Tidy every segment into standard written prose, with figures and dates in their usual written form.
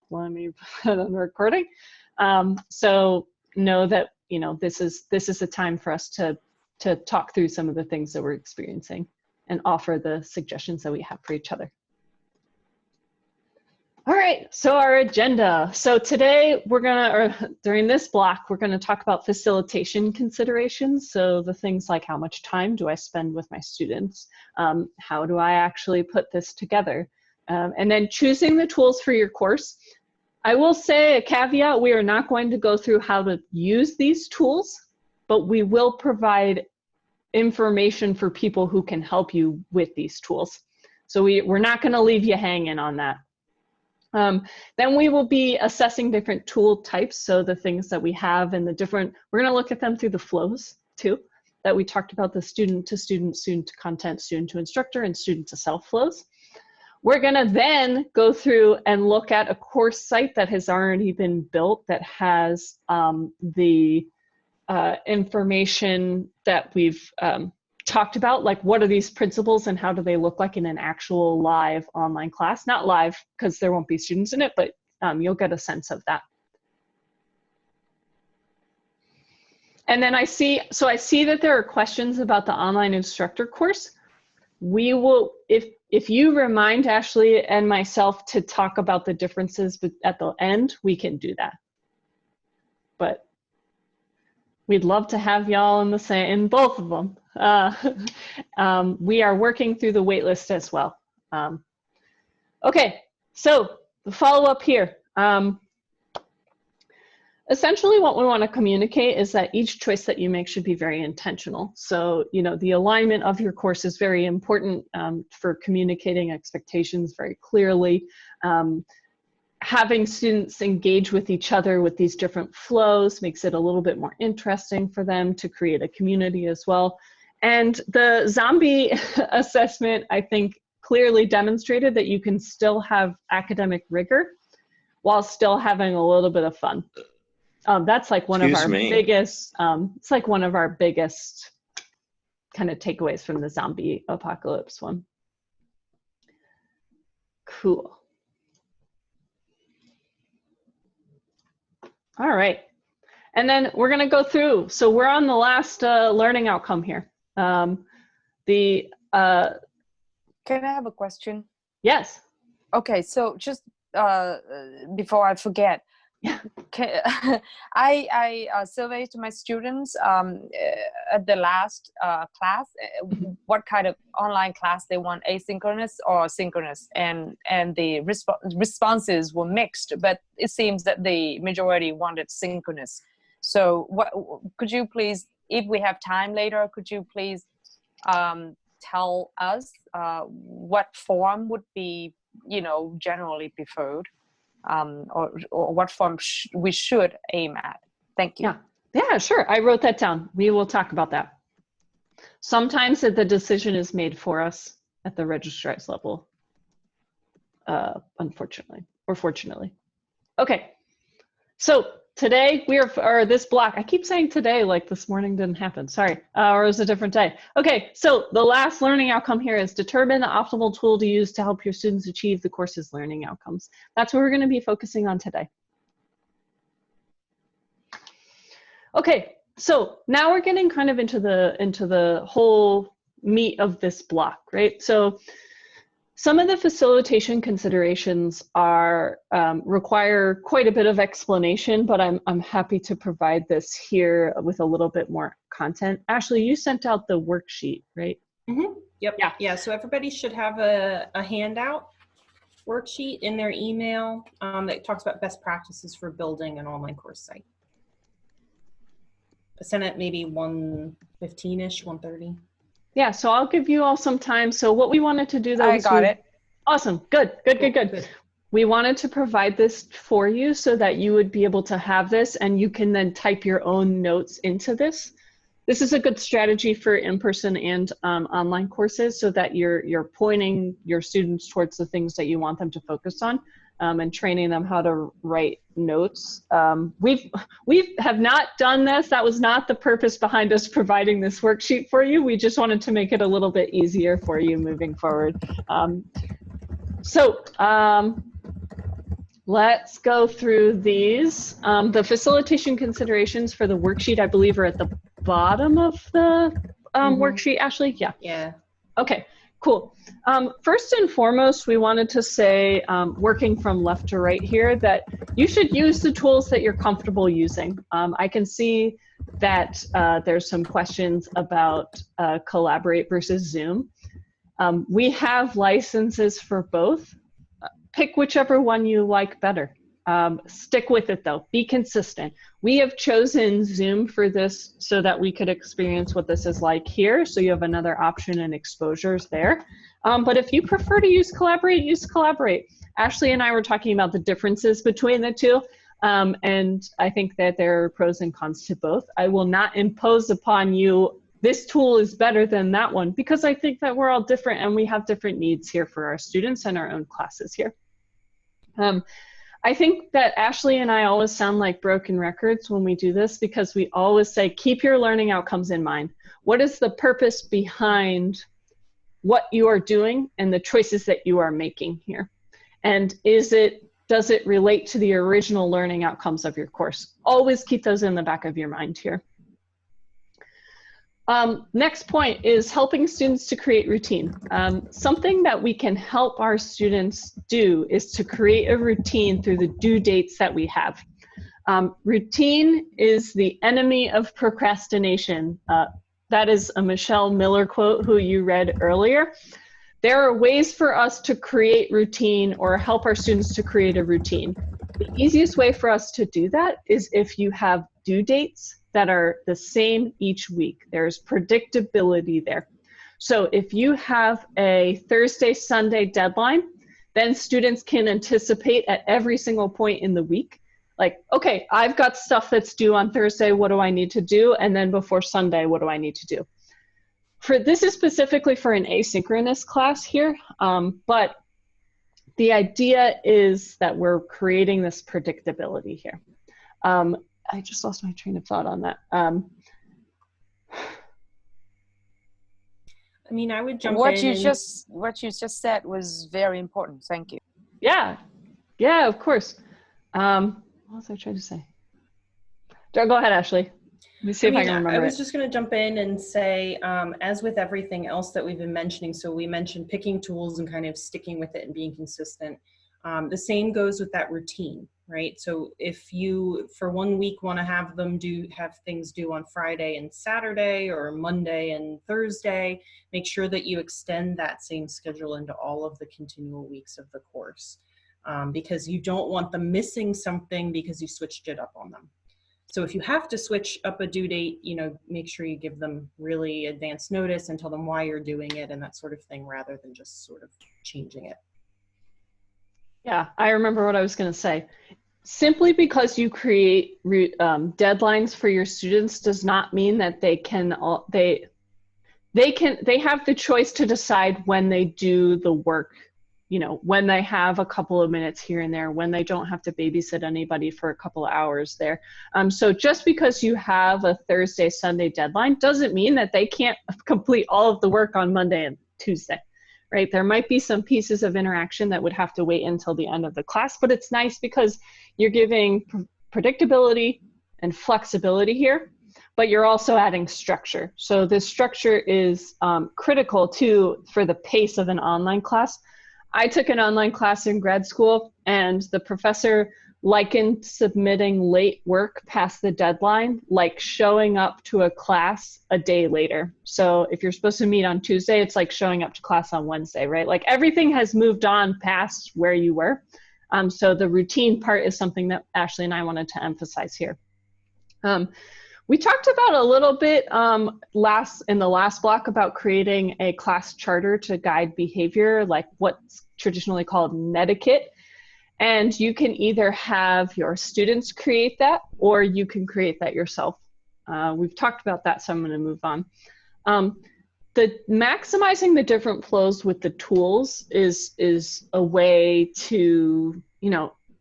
let me put on the recording. So know that, you know, this is a time for us to talk through some of the things that we're experiencing and offer the suggestions that we have for each other. All right, so our agenda. So today we're gonna, or during this block, we're gonna talk about facilitation considerations. So the things like, how much time do I spend with my students? How do I actually put this together? And then choosing the tools for your course. I will say a caveat, we are not going to go through how to use these tools, but we will provide information for people who can help you with these tools. So we're not gonna leave you hanging on that. Then we will be assessing different tool types. So the things that we have and the different, we're going to look at them through the flows too, that we talked about, the student to student, student to content, student to instructor, and student to self flows. We're going to then go through and look at a course site that has already been built that has the information that we've talked about, like what are these principles and how do they look like in an actual live online class? Not live because there won't be students in it, but you'll get a sense of that. And then I see that there are questions about the online instructor course. We will, if you remind Ashley and myself to talk about the differences at the end, we can do that. But we'd love to have y'all in both of them. We are working through the wait list as well. Okay, so the follow-up here. Essentially what we want to communicate is that each choice that you make should be very intentional. So, you know, the alignment of your course is very important for communicating expectations very clearly. Having students engage with each other with these different flows makes it a little bit more interesting for them to create a community as well. And the zombie assessment, I think, clearly demonstrated that you can still have academic rigor while still having a little bit of fun. That's like one of our biggest, it's like one of our biggest kind of takeaways from the zombie apocalypse one. Cool. All right, and then we're gonna go through, so we're on the last learning outcome here. Can I have a question? Yes. Okay, so just before I forget, yeah. I surveyed my students at the last class what kind of online class they want, asynchronous or synchronous, and the responses were mixed, but it seems that the majority wanted synchronous. So what could you please, if we have time later, could you please tell us what form would be, you know, generally preferred? Or what form we should aim at. Thank you. Yeah, sure. I wrote that down. We will talk about that. Sometimes the decision is made for us at the registrar's level, unfortunately or fortunately. Okay, so today or this block, I keep saying today like this morning didn't happen, sorry, or it was a different day. Okay, so the last learning outcome here is determine the optimal tool to use to help your students achieve the course's learning outcomes. That's what we're going to be focusing on today. Okay, so now we're getting kind of into the whole meat of this block, right? So some of the facilitation considerations are require quite a bit of explanation, but I'm happy to provide this here with a little bit more content. Ashley, you sent out the worksheet, right? Mm-hmm. Yep. Yeah. So everybody should have a handout worksheet in their email that talks about best practices for building an online course site. I sent it maybe 1:15-ish, 1:30. Yeah, so I'll give you all some time. So what we wanted to do though, I got it. Awesome, good. We wanted to provide this for you so that you would be able to have this and you can then type your own notes into this. This is a good strategy for in-person and online courses so that you're pointing your students towards the things that you want them to focus on and training them how to write notes. We have not done this. That was not the purpose behind us providing this worksheet for you. We just wanted to make it a little bit easier for you moving forward. Let's go through these. The facilitation considerations for the worksheet, I believe, are at the bottom of the worksheet, Ashley? Yeah. Yeah. Okay, cool. First and foremost, we wanted to say, working from left to right here, that you should use the tools that you're comfortable using. I can see that there's some questions about Collaborate versus Zoom. We have licenses for both. Pick whichever one you like better. Stick with it though, be consistent. We have chosen Zoom for this so that we could experience what this is like here. So you have another option and exposures there. But if you prefer to use Collaborate, use Collaborate. Ashley and I were talking about the differences between the two. And I think that there are pros and cons to both. I will not impose upon you, this tool is better than that one, because I think that we're all different and we have different needs here for our students and our own classes here. I think that Ashley and I always sound like broken records when we do this, because we always say, keep your learning outcomes in mind. What is the purpose behind what you are doing and the choices that you are making here? And does it relate to the original learning outcomes of your course? Always keep those in the back of your mind here. Next point is helping students to create routine. Something that we can help our students do is to create a routine through the due dates that we have. Routine is the enemy of procrastination. That is a Michelle Miller quote who you read earlier. There are ways for us to create routine or help our students to create a routine. The easiest way for us to do that is if you have due dates that are the same each week. There's predictability there. So if you have a Thursday, Sunday deadline, then students can anticipate at every single point in the week, like, okay, I've got stuff that's due on Thursday, what do I need to do? And then before Sunday, what do I need to do? This is specifically for an asynchronous class here, but the idea is that we're creating this predictability here. I just lost my train of thought on that. I mean, I would jump what in. What you just said was very important. Thank you. Yeah, of course. What was I trying to say? Go ahead, Ashley. Let me see if I can remember. I was just going to jump in and say, as with everything else that we've been mentioning, so we mentioned picking tools and kind of sticking with it and being consistent. The same goes with that routine, right? So if you, for 1 week, want to have them have things due on Friday and Saturday, or Monday and Thursday, make sure that you extend that same schedule into all of the continual weeks of the course, because you don't want them missing something because you switched it up on them. So if you have to switch up a due date, make sure you give them really advanced notice and tell them why you're doing it and that sort of thing, rather than just sort of changing it. Yeah, I remember what I was going to say. Simply because you create deadlines for your students does not mean that they have the choice to decide when they do the work, when they have a couple of minutes here and there, when they don't have to babysit anybody for a couple of hours there. So just because you have a Thursday, Sunday deadline doesn't mean that they can't complete all of the work on Monday and Tuesday. Right? There might be some pieces of interaction that would have to wait until the end of the class, but it's nice because you're giving predictability and flexibility here, but you're also adding structure. So this structure is critical too for the pace of an online class. I took an online class in grad school, and the professor likened submitting late work past the deadline like showing up to a class a day later. So if you're supposed to meet on Tuesday, it's like showing up to class on Wednesday, right? Like everything has moved on past where you were. So the routine part is something that Ashley and I wanted to emphasize here. We talked about a little bit in the last block about creating a class charter to guide behavior, like what's traditionally called netiquette. And you can either have your students create that, or you can create that yourself. We've talked about that, so I'm going to move on. Maximizing the different flows with the tools is a way to,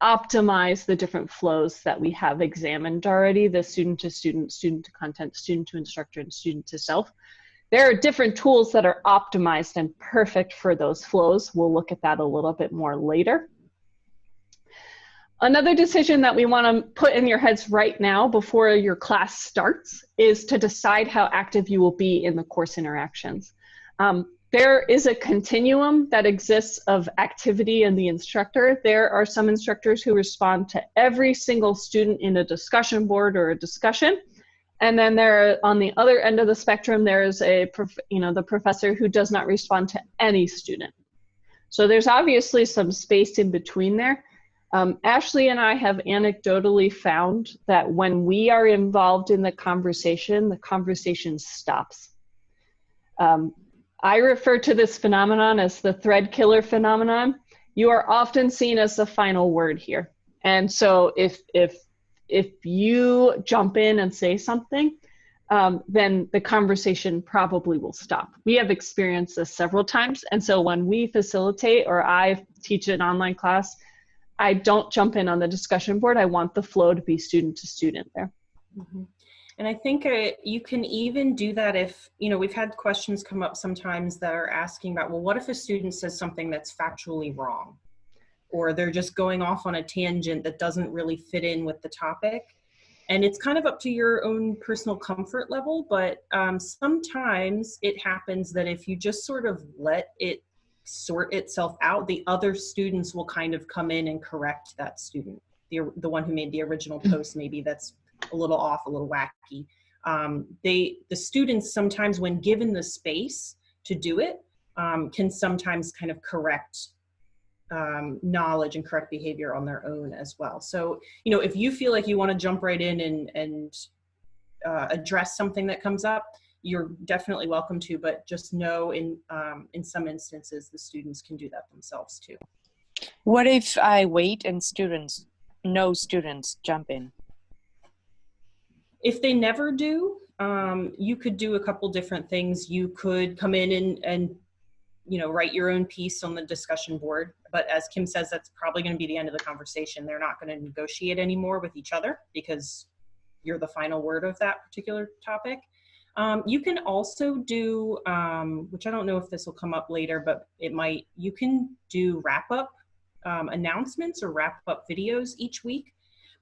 optimize the different flows that we have examined already, the student to student, student to content, student to instructor, and student to self. There are different tools that are optimized and perfect for those flows. We'll look at that a little bit more later. Another decision that we want to put in your heads right now before your class starts is to decide how active you will be in the course interactions. There is a continuum that exists of activity in the instructor. There are some instructors who respond to every single student in a discussion board or a discussion. And then there, on the other end of the spectrum, there is the professor who does not respond to any student. So there's obviously some space in between there. Ashley and I have anecdotally found that when we are involved in the conversation stops. I refer to this phenomenon as the thread killer phenomenon. You are often seen as the final word here. And so if you jump in and say something, then the conversation probably will stop. We have experienced this several times. And so when we facilitate or I teach an online class, I don't jump in on the discussion board. I want the flow to be student to student there. Mm-hmm. And I think you can even do that if, we've had questions come up sometimes that are asking about, well, what if a student says something that's factually wrong? Or they're just going off on a tangent that doesn't really fit in with the topic. And it's kind of up to your own personal comfort level, but sometimes it happens that if you just sort of let it sort itself out, the other students will kind of come in and correct that student. The one who made the original post, maybe that's a little off, a little wacky. The students sometimes, when given the space to do it, can sometimes kind of correct knowledge and correct behavior on their own as well. So, if you feel like you want to jump right in and address something that comes up, you're definitely welcome to, but just know in some instances, the students can do that themselves too. What if I wait and no students jump in? If they never do, you could do a couple different things. You could come in and write your own piece on the discussion board. But as Kim says, that's probably going to be the end of the conversation. They're not going to negotiate anymore with each other because you're the final word of that particular topic. You can also do, which I don't know if this will come up later, but it might, you can do wrap-up announcements or wrap-up videos each week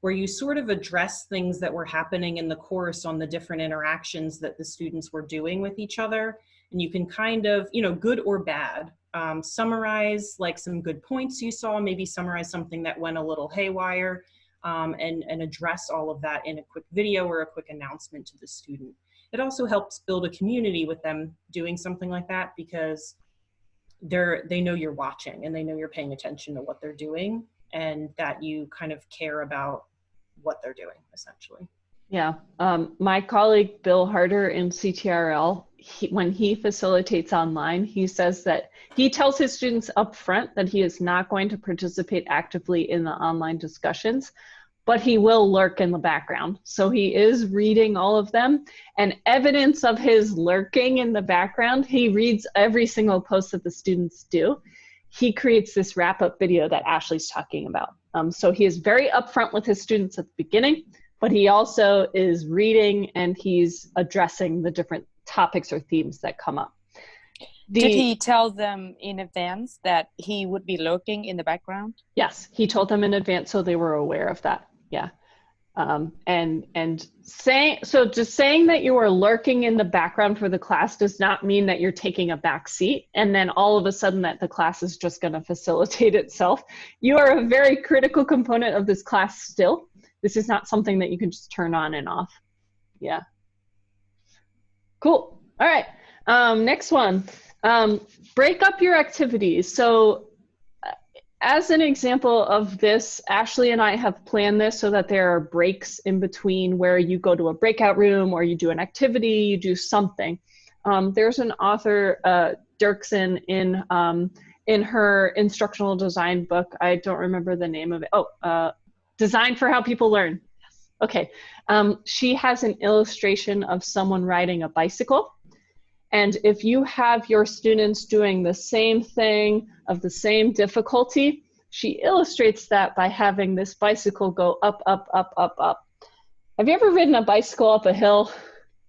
where you sort of address things that were happening in the course on the different interactions that the students were doing with each other. And you can kind of, good or bad, summarize like some good points you saw, maybe summarize something that went a little haywire, and address all of that in a quick video or a quick announcement to the student. It also helps build a community with them doing something like that because they know you're watching and they know you're paying attention to what they're doing and that you kind of care about what they're doing, essentially. Yeah. My colleague, Bill Harder in CTRL, when he facilitates online, he says that he tells his students up front that he is not going to participate actively in the online discussions, but he will lurk in the background. So he is reading all of them, and evidence of his lurking in the background, he reads every single post that the students do. He creates this wrap-up video that Ashley's talking about. So he is very upfront with his students at the beginning, but he also is reading and he's addressing the different topics or themes that come up. Did he tell them in advance that he would be lurking in the background? Yes, he told them in advance so they were aware of that. Yeah. Just saying that you are lurking in the background for the class does not mean that you're taking a back seat and then all of a sudden that the class is just going to facilitate itself. You are a very critical component of this class still. This is not something that you can just turn on and off. Yeah. Cool. All right. Next one. Break up your activities. So as an example of this, Ashley and I have planned this so that there are breaks in between where you go to a breakout room or you do an activity, you do something. There's an author, Dirksen, in her instructional design book. I don't remember the name of it. Oh, Design for How People Learn. Yes. Okay. She has an illustration of someone riding a bicycle. And if you have your students doing the same thing of the same difficulty, she illustrates that by having this bicycle go up, up, up, up, up. Have you ever ridden a bicycle up a hill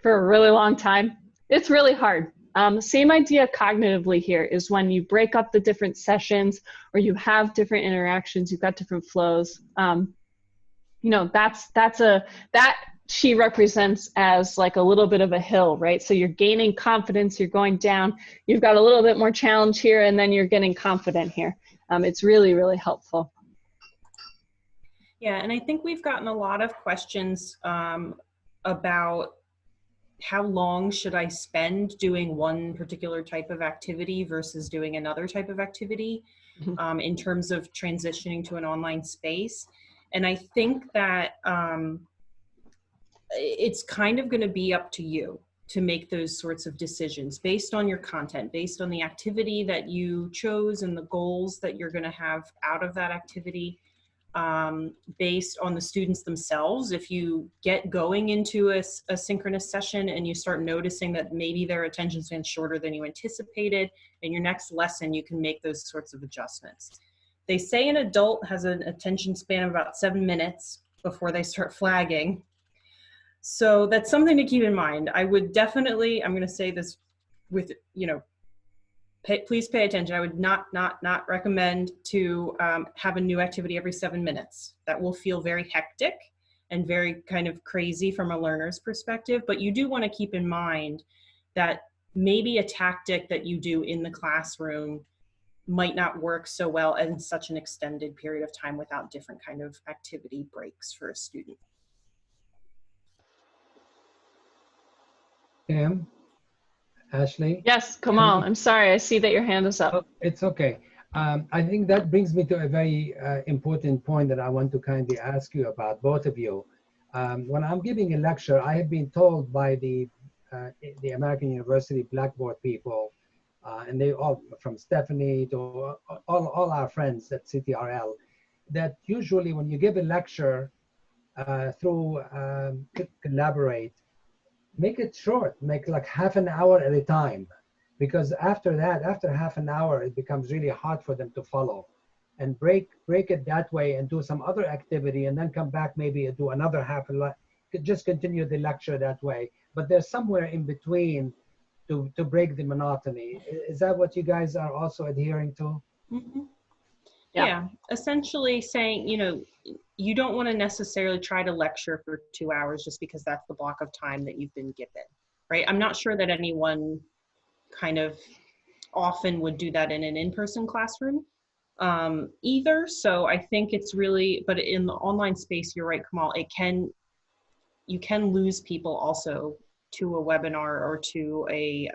for a really long time? It's really hard. Same idea cognitively here is when you break up the different sessions or you have different interactions, you've got different flows. You know, that she represents as like a little bit of a hill, right? So you're gaining confidence, you're going down, you've got a little bit more challenge here, and then you're getting confident here. It's really, really helpful. Yeah, and I think we've gotten a lot of questions about how long should I spend doing one particular type of activity versus doing another type of activity in terms of transitioning to an online space. And I think that it's kind of going to be up to you to make those sorts of decisions based on your content, based on the activity that you chose and the goals that you're going to have out of that activity. Based on the students themselves. If you get going into a synchronous session and you start noticing that maybe their attention span's shorter than you anticipated, in your next lesson, you can make those sorts of adjustments. They say an adult has an attention span of about 7 minutes before they start flagging. So that's something to keep in mind. I would definitely, I'm going to say this with, you know, please pay attention. I would not recommend to have a new activity every 7 minutes. That will feel very hectic and very kind of crazy from a learner's perspective, but you do want to keep in mind that maybe a tactic that you do in the classroom might not work so well in such an extended period of time without different kind of activity breaks for a student. Kim? Ashley? Yes, Kamal, I'm sorry. I see that your hand is up. Oh, it's okay. I think that brings me to a very important point that I want to kindly ask you about, both of you. When I'm giving a lecture, I have been told by the American University Blackboard people, and they all, from Stephanie to all our friends at CTRL, that usually when you give a lecture through Collaborate, make it short, make like half an hour at a time, because after that, after half an hour, it becomes really hard for them to follow. And break it that way and do some other activity and then come back maybe and do another half an hour, just continue the lecture that way. But there's somewhere in between to break the monotony. Is that what you guys are also adhering to? Mm-hmm. Yeah, essentially saying, you know, you don't want to necessarily try to lecture for 2 hours just because that's the block of time that you've been given, right? I'm not sure that anyone kind of often would do that in an in-person classroom either. So I think it's really, but in the online space, you're right, Kamal, you can lose people also to a webinar or to a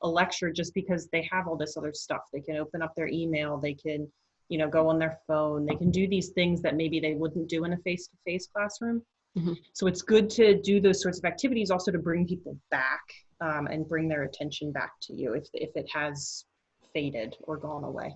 lecture just because they have all this other stuff. They can open up their email, they can, you know, go on their phone, they can do these things that maybe they wouldn't do in a face-to-face classroom. Mm-hmm. So it's good to do those sorts of activities also to bring people back and bring their attention back to you if it has faded or gone away.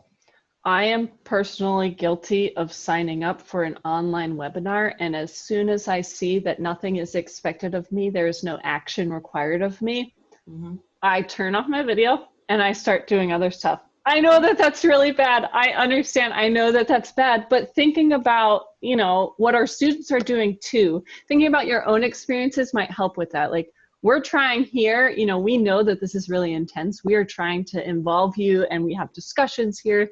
I am personally guilty of signing up for an online webinar, and as soon as I see that nothing is expected of me, there is no action required of me, mm-hmm. I turn off my video and I start doing other stuff. I know that that's really bad. I understand. I know that that's bad, but thinking about, you know, what our students are doing too, thinking about your own experiences might help with that. Like, we're trying here, you know, we know that this is really intense. We are trying to involve you and we have discussions here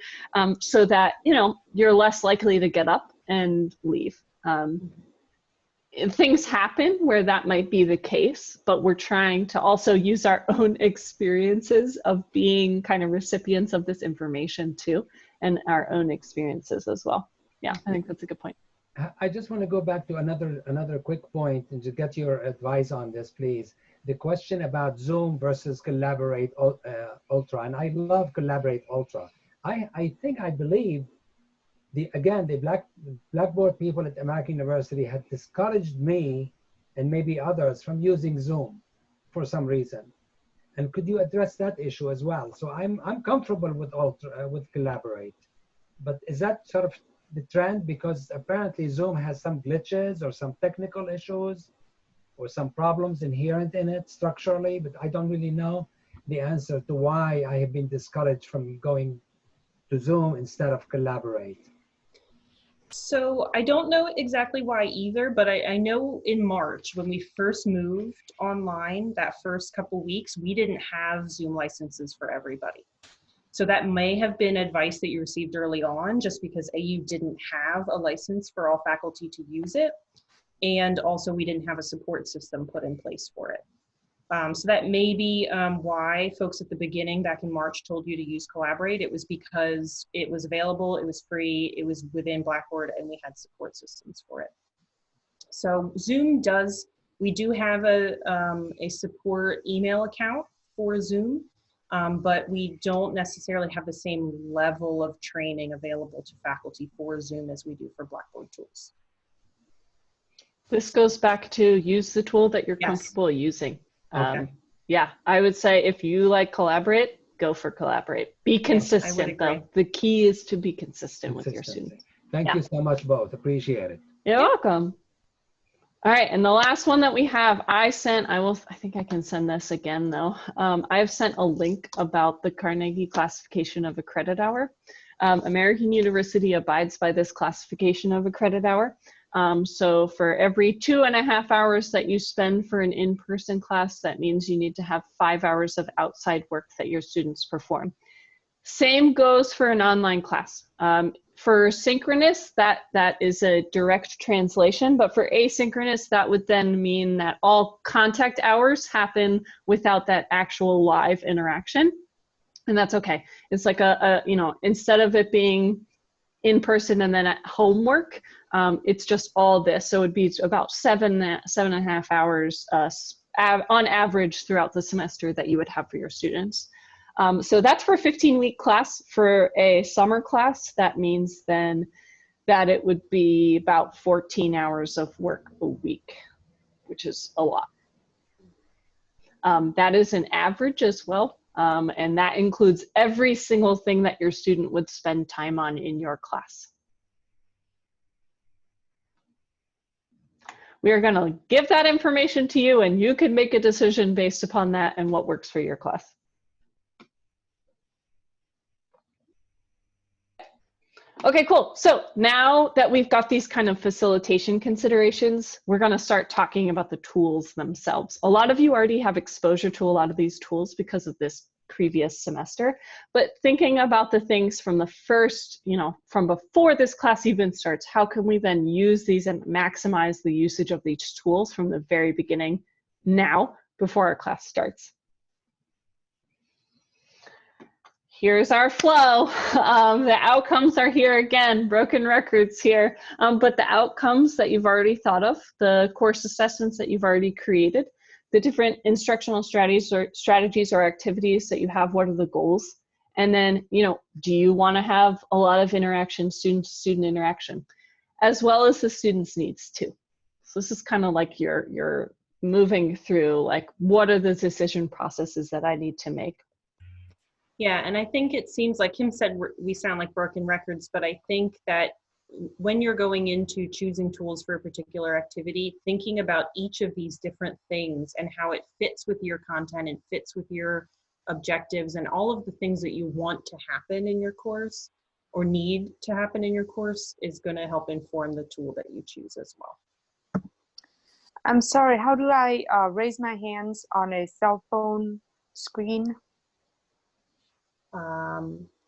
so that, you know, you're less likely to get up and leave. Things happen where that might be the case, but we're trying to also use our own experiences of being kind of recipients of this information too, and our own experiences as well. Yeah, I think that's a good point. I just want to go back to another quick point and to get your advice on this, please. The question about Zoom versus Collaborate Ultra, and I love Collaborate Ultra. I believe the Blackboard people at American University had discouraged me and maybe others from using Zoom for some reason. And could you address that issue as well? So I'm comfortable with Collaborate, but is that sort of the trend? Because apparently Zoom has some glitches or some technical issues or some problems inherent in it structurally, but I don't really know the answer to why I have been discouraged from going to Zoom instead of Collaborate. So I don't know exactly why either, but I know in March when we first moved online, that first couple weeks, we didn't have Zoom licenses for everybody. So that may have been advice that you received early on, just because AU didn't have a license for all faculty to use it. And also we didn't have a support system put in place for it. So that may be why folks at the beginning back in March told you to use Collaborate. It was because it was available, it was free, it was within Blackboard, and we had support systems for it. So Zoom does, we do have a support email account for Zoom, but we don't necessarily have the same level of training available to faculty for Zoom as we do for Blackboard tools. This goes back to use the tool that you're comfortable using. Okay. Yeah, I would say if you like Collaborate, go for Collaborate. Be consistent though. The key is to be consistent with your students. Thank you so much both. Appreciate it. You're welcome. All right, and the last one that we have, I think I can send this again though. I've sent a link about the Carnegie classification of a credit hour. American University abides by this classification of a credit hour. So for every 2.5 hours that you spend for an in-person class, that means you need to have 5 hours of outside work that your students perform. Same goes for an online class. For synchronous, that is a direct translation, but for asynchronous, that would then mean that all contact hours happen without that actual live interaction. And that's okay. It's like instead of it being in person and then at homework, it's just all this. So it'd be about 7.5 hours on average throughout the semester that you would have for your students. So that's for a 15-week class. For a summer class, that means then that it would be about 14 hours of work a week, which is a lot. That is an average as well. And that includes every single thing that your student would spend time on in your class. We are going to give that information to you, and you can make a decision based upon that and what works for your class. Okay, cool. So now that we've got these kind of facilitation considerations, we're going to start talking about the tools themselves. A lot of you already have exposure to a lot of these tools because of this previous semester, but thinking about the things from the first, from before this class even starts, how can we then use these and maximize the usage of these tools from the very beginning now before our class starts? Here's our flow. The outcomes are here again, broken records here, but the outcomes that you've already thought of, the course assessments that you've already created, the different instructional strategies or activities that you have, what are the goals? And then, do you want to have a lot of interaction, student-to-student interaction, as well as the student's needs too. So this is kind of like you're moving through, like, what are the decision processes that I need to make? Yeah, and I think it seems like Kim said we sound like broken records, but I think that when you're going into choosing tools for a particular activity, thinking about each of these different things and how it fits with your content and fits with your objectives and all of the things that you want to happen in your course or need to happen in your course is going to help inform the tool that you choose as well. I'm sorry, how do I raise my hands on a cell phone screen?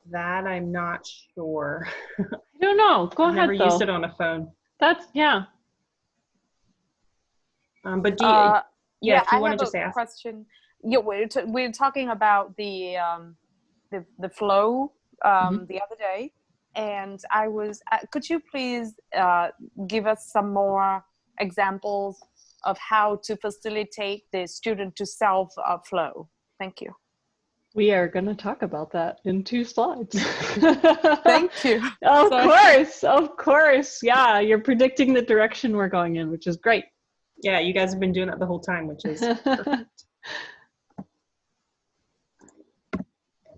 That I'm not sure. I don't know. Go ahead. I've never used it on a phone. Yeah. But do you, yeah, if you want to just ask. Question. Yeah, we're talking about the flow the other day, and I was. Could you please give us some more examples of how to facilitate the student to self flow? Thank you. We are going to talk about that in 2 slides. Thank you. Of course. Yeah, you're predicting the direction we're going in, which is great. Yeah, you guys have been doing that the whole time, which is perfect. There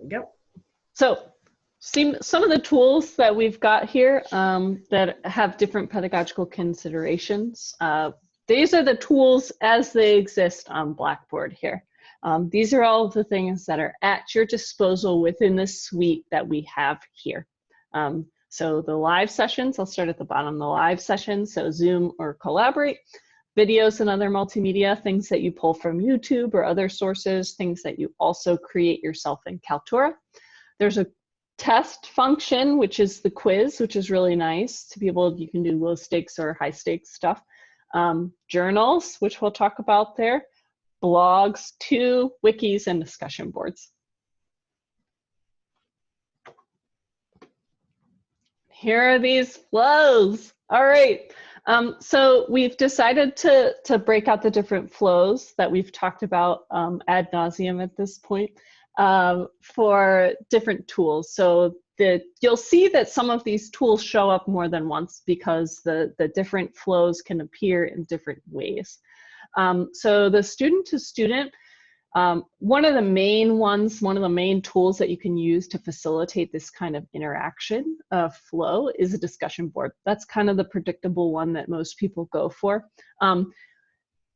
we go. So some of the tools that we've got here that have different pedagogical considerations. These are the tools as they exist on Blackboard here. These are all of the things that are at your disposal within the suite that we have here. So the live sessions, I'll start at the bottom, the live sessions, so Zoom or Collaborate, videos and other multimedia, things that you pull from YouTube or other sources, things that you also create yourself in Kaltura. There's a test function, which is the quiz, which is really nice to be able, you can do low stakes or high stakes stuff. Journals, which we'll talk about there, blogs, 2 wikis, and discussion boards. Here are these flows. All right. So we've decided to break out the different flows that we've talked about ad nauseum at this point for different tools. So you'll see that some of these tools show up more than once because the different flows can appear in different ways. So the student to student, one of the main tools that you can use to facilitate this kind of interaction flow is a discussion board. That's kind of the predictable one that most people go for.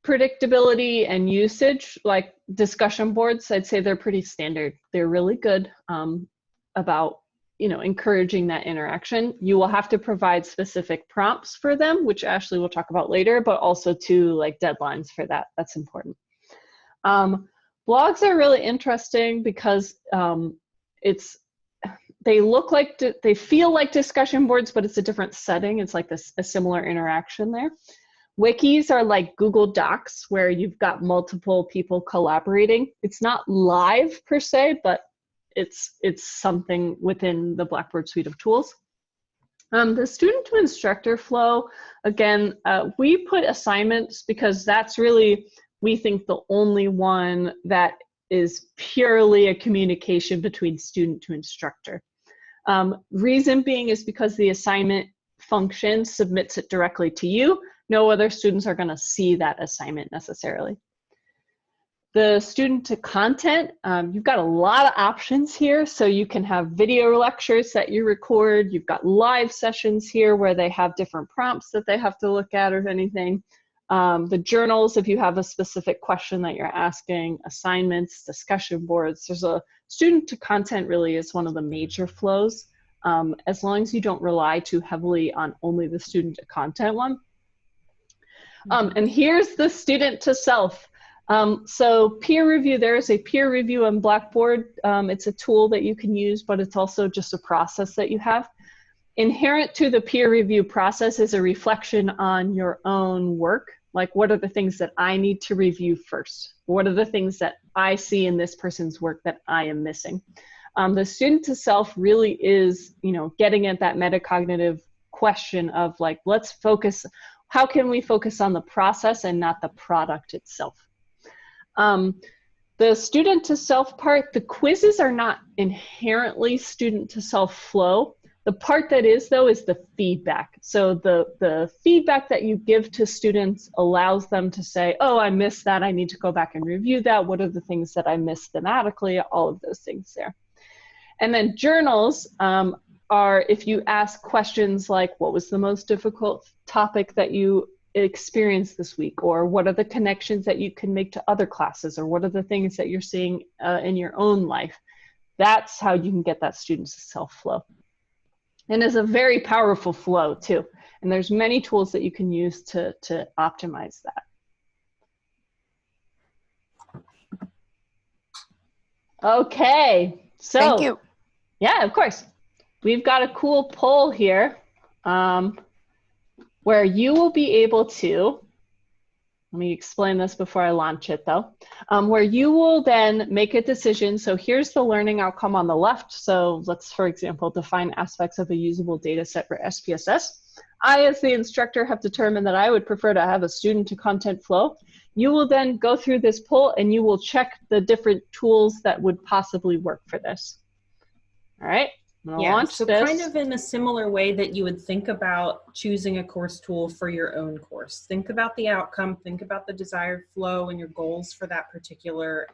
Predictability and usage, like discussion boards, I'd say they're pretty standard. They're really good about encouraging that interaction. You will have to provide specific prompts for them, which Ashley will talk about later, but also like deadlines for that. That's important. Blogs are really interesting because they feel like discussion boards, but it's a different setting. It's like a similar interaction there. Wikis are like Google Docs where you've got multiple people collaborating. It's not live per se, but it's something within the Blackboard suite of tools. The student to instructor flow, again, we put assignments because that's really, we think, the only one that is purely a communication between student to instructor. Reason being is because the assignment function submits it directly to you. No other students are going to see that assignment necessarily. The student to content, you've got a lot of options here. So you can have video lectures that you record. You've got live sessions here where they have different prompts that they have to look at or anything. The journals, if you have a specific question that you're asking, assignments, discussion boards. There's a student to content really is one of the major flows, as long as you don't rely too heavily on only the student to content one. And here's the student to self. So peer review, there is a peer review on Blackboard. It's a tool that you can use, but it's also just a process that you have. Inherent to the peer review process is a reflection on your own work. Like, what are the things that I need to review first? What are the things that I see in this person's work that I am missing? The student to self really is, getting at that metacognitive question of like, let's focus, how can we focus on the process and not the product itself? The student to self part, the quizzes are not inherently student to self flow. The part that is, though, is the feedback. So the feedback that you give to students allows them to say, oh, I missed that. I need to go back and review that. What are the things that I missed thematically? All of those things there. And then journals are if you ask questions like, what was the most difficult topic that you experienced this week? Or what are the connections that you can make to other classes? Or what are the things that you're seeing in your own life? That's how you can get that student to self flow. And it's a very powerful flow too. And there's many tools that you can use to optimize that. Okay, so. Thank you. Yeah, of course. We've got a cool poll here where you will be able to, let me explain this before I launch it though, where you will then make a decision. So here's the learning outcome on the left. So let's, for example, define aspects of a usable data set for SPSS. I, as the instructor, have determined that I would prefer to have a student to content flow. You will then go through this poll and you will check the different tools that would possibly work for this. All right. Yeah, so kind of in a similar way that you would think about choosing a course tool for your own course. Think about the outcome, think about the desired flow and your goals for that particular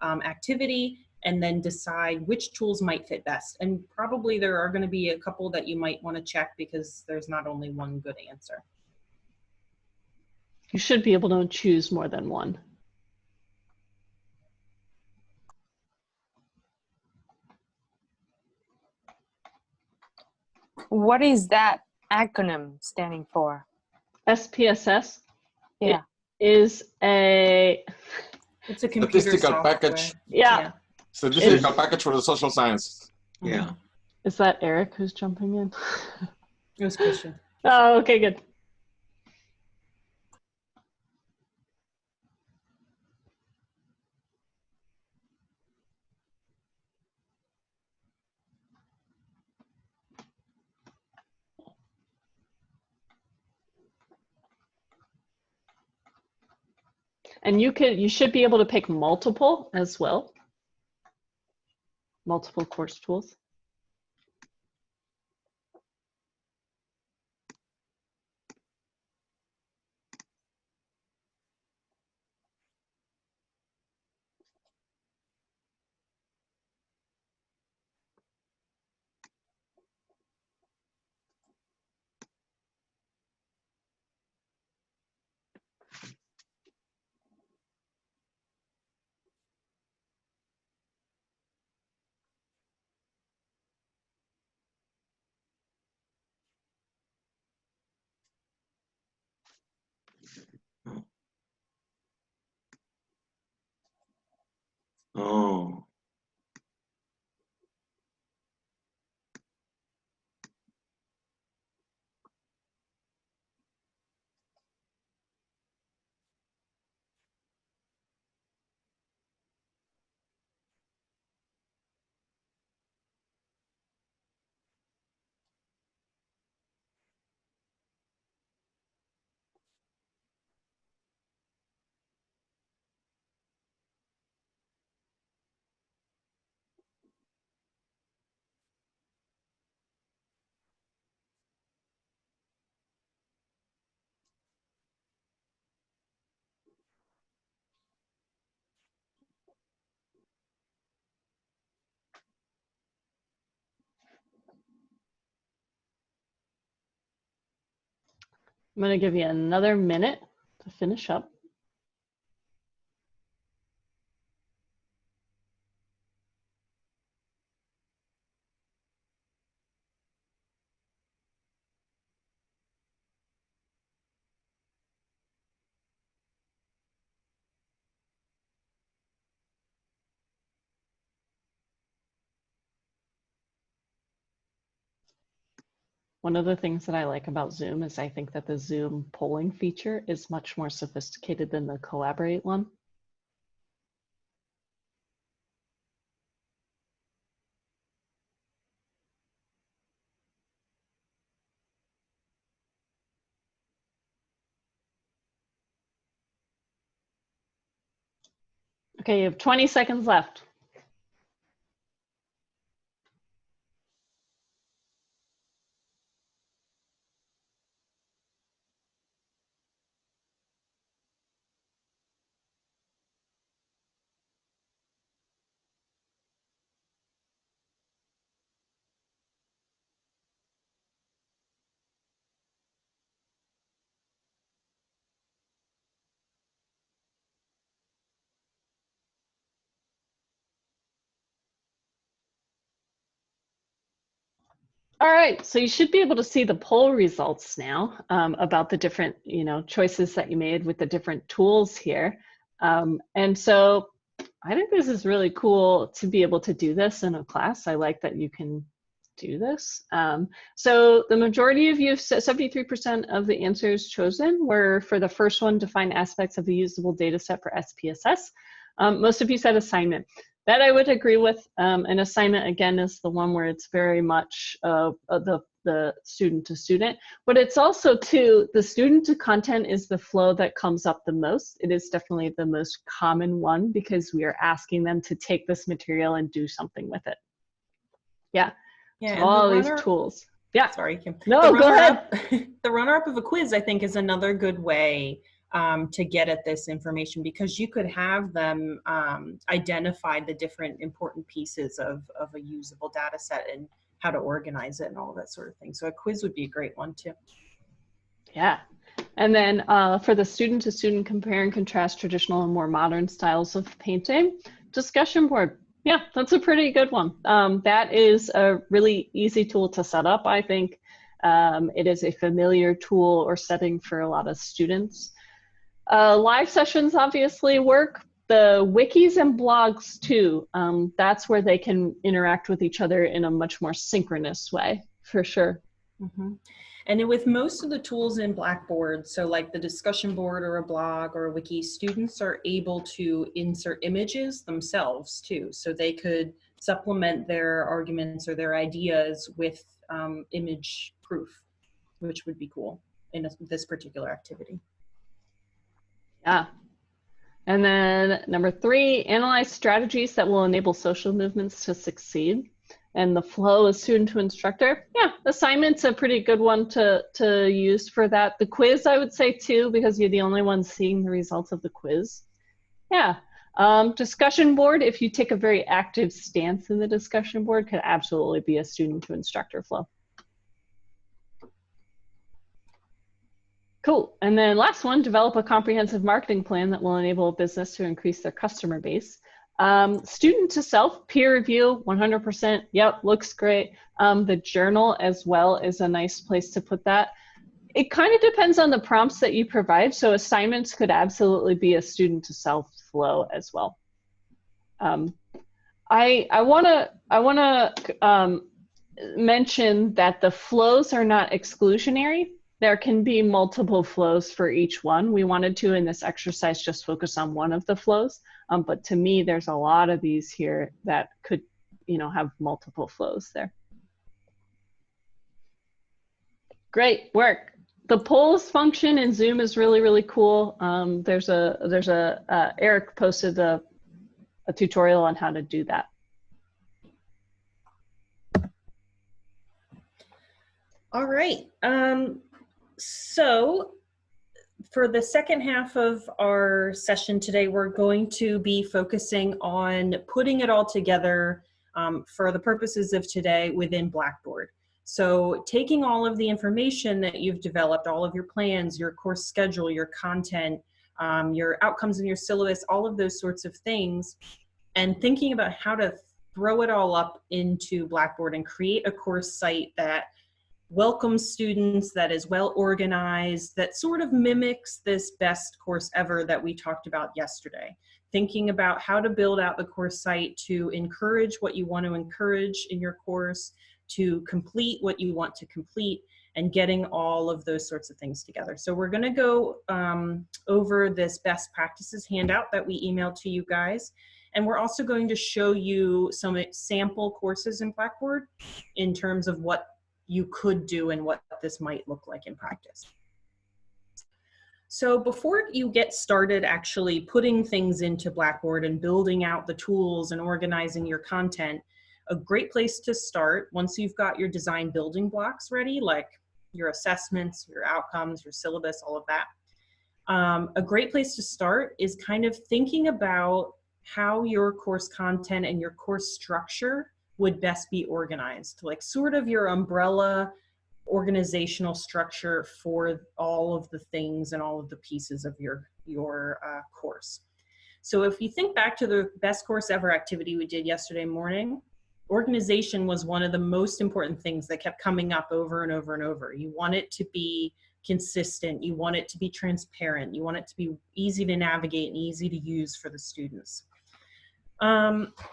activity, and then decide which tools might fit best. And probably there are going to be a couple that you might want to check because there's not only one good answer. You should be able to choose more than one. What is that acronym standing for? SPSS. Yeah. Is a It's a computer Statistical software. package. yeah. Statistical package for the social science. Yeah. Is that Eric who's jumping in? It was Christian. Oh, okay, good. And you should be able to pick multiple as well. Multiple course tools. Oh. I'm going to give you another minute to finish up. One of the things that I like about Zoom is I think that the Zoom polling feature is much more sophisticated than the Collaborate one. Okay, you have 20 seconds left. All right, so you should be able to see the poll results now about the different, choices that you made with the different tools here. And so I think this is really cool to be able to do this in a class. I like that you can do this. So the majority of you, 73% of the answers chosen were for the first one, define aspects of the usable data set for SPSS. Most of you said assignment. That I would agree with. An assignment, again, is the one where it's very much the student to student, but it's also too, the student to content is the flow that comes up the most. It is definitely the most common one because we are asking them to take this material and do something with it. Yeah, Yeah, so all these tools. Yeah. Sorry, Kim. No, go ahead. The runner-up of a quiz, I think, is another good way to get at this information, because you could have them identify the different important pieces of a usable data set and how to organize it and all that sort of thing. So a quiz would be a great one too. Yeah. And then for the student to student, compare and contrast traditional and more modern styles of painting, discussion board. Yeah, that's a pretty good one. That is a really easy tool to set up, I think. It is a familiar tool or setting for a lot of students. Live sessions obviously work. The wikis and blogs too, that's where they can interact with each other in a much more synchronous way, for sure. Mm-hmm. And with most of the tools in Blackboard, so like the discussion board or a blog or a wiki, students are able to insert images themselves too. So they could supplement their arguments or their ideas with image proof, which would be cool in this particular activity. Yeah. And then number 3, analyze strategies that will enable social movements to succeed. And the flow of student to instructor. Yeah, assignment's a pretty good one to use for that. The quiz, I would say too, because you're the only one seeing the results of the quiz. Yeah. Discussion board, if you take a very active stance in the discussion board, could absolutely be a student to instructor flow. Cool. And then last one, develop a comprehensive marketing plan that will enable a business to increase their customer base. Student to self, peer review, 100%. Yep, looks great. The journal as well is a nice place to put that. It kind of depends on the prompts that you provide. So assignments could absolutely be a student to self flow as well. I wanna mention that the flows are not exclusionary. There can be multiple flows for each one. We wanted to, in this exercise, just focus on one of the flows. But to me, there's a lot of these here that could, have multiple flows there. Great work. The polls function in Zoom is really, really cool. Eric posted a tutorial on how to do that. All right. So for the second half of our session today, we're going to be focusing on putting it all together for the purposes of today within Blackboard. So taking all of the information that you've developed, all of your plans, your course schedule, your content, your outcomes in your syllabus, all of those sorts of things, and thinking about how to throw it all up into Blackboard and create a course site that welcomes students, that is well organized, that sort of mimics this best course ever that we talked about yesterday. Thinking about how to build out the course site to encourage what you want to encourage in your course, to complete what you want to complete, and getting all of those sorts of things together. So we're going to go over this best practices handout that we emailed to you guys. And we're also going to show you some sample courses in Blackboard in terms of what you could do and what this might look like in practice. So before you get started actually putting things into Blackboard and building out the tools and organizing your content, a great place to start, once you've got your design building blocks ready, like your assessments, your outcomes, your syllabus, all of that, a great place to start is kind of thinking about how your course content and your course structure would best be organized, like sort of your umbrella organizational structure for all of the things and all of the pieces of your course. So if you think back to the best course ever activity we did yesterday morning, organization was one of the most important things that kept coming up over and over and over. You want it to be consistent, you want it to be transparent, you want it to be easy to navigate and easy to use for the students.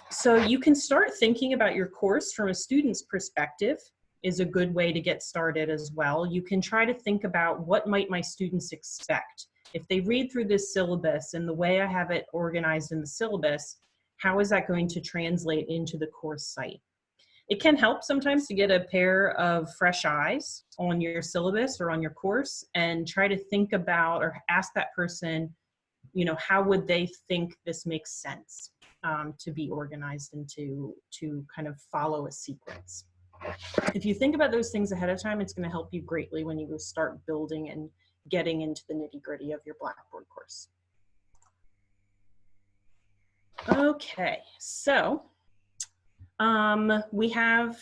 So you can start thinking about your course from a student's perspective is a good way to get started as well. You can try to think about what might my students expect. If they read through this syllabus and the way I have it organized in the syllabus, how is that going to translate into the course site? It can help sometimes to get a pair of fresh eyes on your syllabus or on your course and try to think about or ask that person, how would they think this makes sense? To be organized and to kind of follow a sequence. If you think about those things ahead of time, it's going to help you greatly when you go start building and getting into the nitty-gritty of your Blackboard course. Okay, so we have,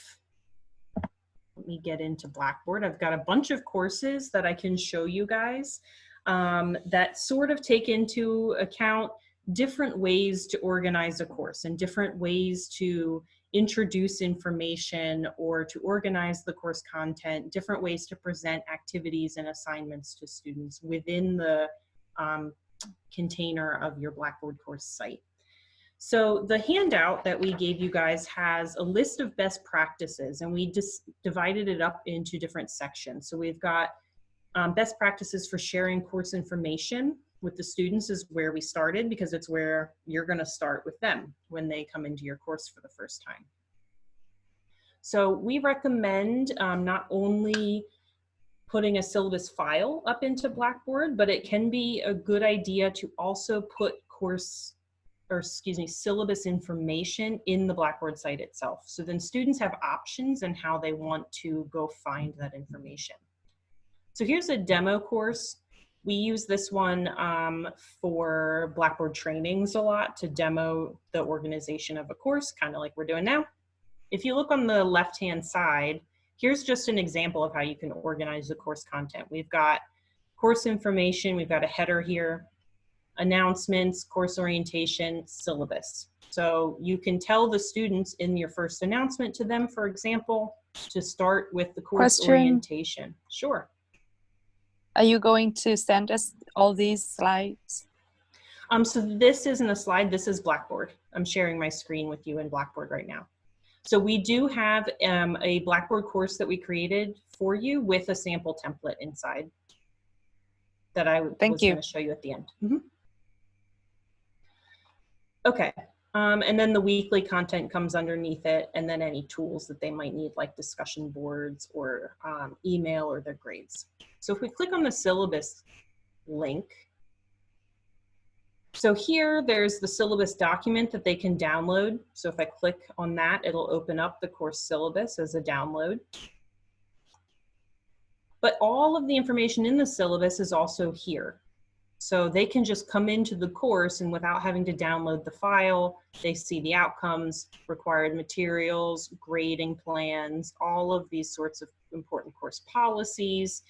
let me get into Blackboard. I've got a bunch of courses that I can show you guys that sort of take into account different ways to organize a course and different ways to introduce information or to organize the course content, different ways to present activities and assignments to students within the container of your Blackboard course site. So the handout that we gave you guys has a list of best practices, and we just divided it up into different sections. So we've got best practices for sharing course information with the students is where we started, because it's where you're going to start with them when they come into your course for the first time. So we recommend not only putting a syllabus file up into Blackboard, but it can be a good idea to also put syllabus information in the Blackboard site itself. So then students have options in how they want to go find that information. So here's a demo course. We use this one for Blackboard trainings a lot to demo the organization of a course, kind of like we're doing now. If you look on the left-hand side, here's just an example of how you can organize the course content. We've got course information, we've got a header here, announcements, course orientation, syllabus. So you can tell the students in your first announcement to them, for example, to start with the course orientation. Sure. Are you going to send us all these slides? So this isn't a slide, this is Blackboard. I'm sharing my screen with you in Blackboard right now. So we do have a Blackboard course that we created for you with a sample template inside that I was going to show you at the end. Okay, and then the weekly content comes underneath it, and then any tools that they might need, like discussion boards or email or their grades. So if we click on the syllabus link, so here there's the syllabus document that they can download. So if I click on that, it'll open up the course syllabus as a download. But all of the information in the syllabus is also here. So they can just come into the course, and without having to download the file, they see the outcomes, required materials, grading plans, all of these sorts of important course policies.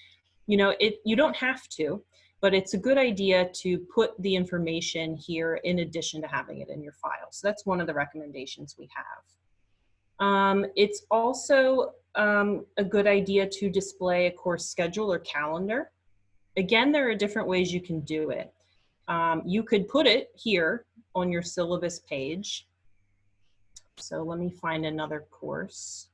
You know, you don't have to, but it's a good idea to put the information here in addition to having it in your file. So that's one of the recommendations we have. It's also a good idea to display a course schedule or calendar. Again, there are different ways you can do it. You could put it here on your syllabus page. So let me find another course.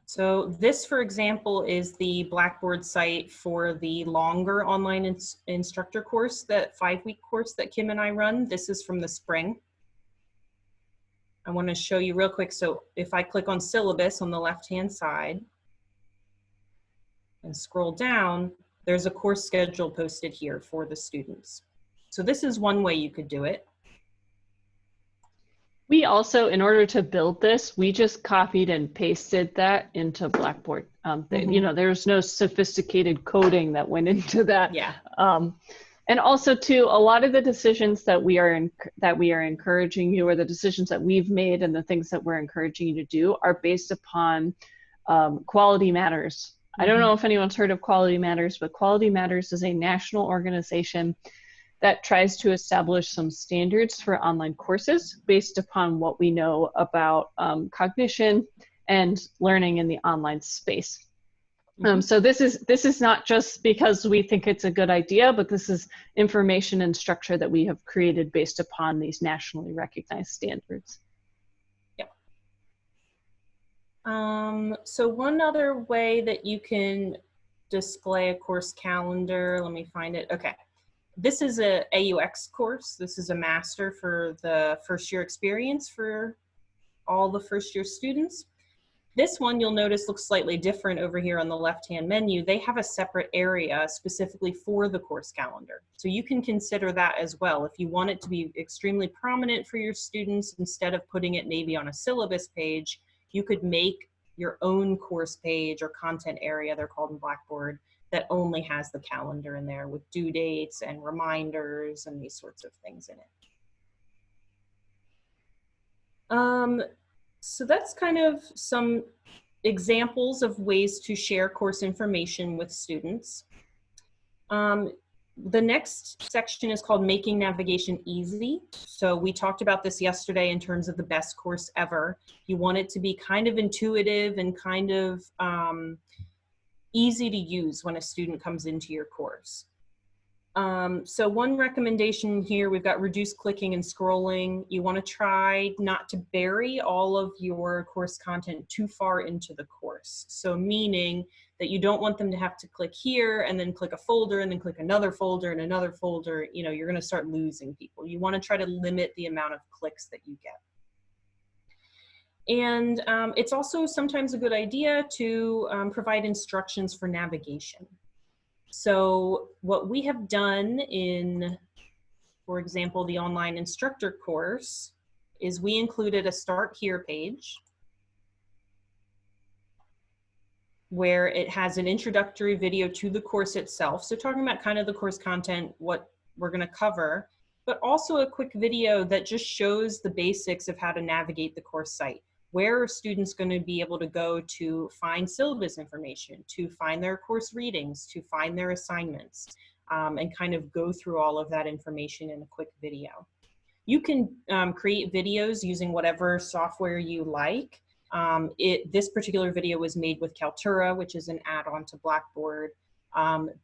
So this, for example, is the Blackboard site for the longer online instructor course, that 5-week course that Kim and I run. This is from the spring. I want to show you real quick. So if I click on syllabus on the left-hand side and scroll down, there's a course schedule posted here for the students. So this is one way you could do it. We also, in order to build this, we just copied and pasted that into Blackboard. You know, there's no sophisticated coding that went into that. Yeah. And also, too, a lot of the decisions that we are encouraging you, or the decisions that we've made, and the things that we're encouraging you to do, are based upon Quality Matters. I don't know if anyone's heard of Quality Matters, but Quality Matters is a national organization that tries to establish some standards for online courses based upon what we know about cognition and learning in the online space. So this is not just because we think it's a good idea, but this is information and structure that we have created based upon these nationally recognized standards. Yeah. So one other way that you can display a course calendar, let me find it. Okay. This is a AUX course. This is a master for the first year experience for all the first year students. This one, you'll notice, looks slightly different over here on the left-hand menu. They have a separate area specifically for the course calendar. So you can consider that as well. If you want it to be extremely prominent for your students, instead of putting it maybe on a syllabus page, you could make your own course page or content area, they're called in Blackboard, that only has the calendar in there with due dates and reminders and these sorts of things in it. So that's kind of some examples of ways to share course information with students. The next section is called Making Navigation Easy. So we talked about this yesterday in terms of the best course ever. You want it to be kind of intuitive and kind of easy to use when a student comes into your course. So one recommendation here, we've got reduce clicking and scrolling. You want to try not to bury all of your course content too far into the course. So meaning that you don't want them to have to click here and then click a folder and then click another folder and another folder. You know, you're going to start losing people. You want to try to limit the amount of clicks that you get. And it's also sometimes a good idea to provide instructions for navigation. So what we have done in, for example, the online instructor course is we included a Start Here page where it has an introductory video to the course itself. So talking about kind of the course content, what we're going to cover, but also a quick video that just shows the basics of how to navigate the course site. Where are students going to be able to go to find syllabus information, to find their course readings, to find their assignments, and kind of go through all of that information in a quick video. You can create videos using whatever software you like. This particular video was made with Kaltura, which is an add-on to Blackboard.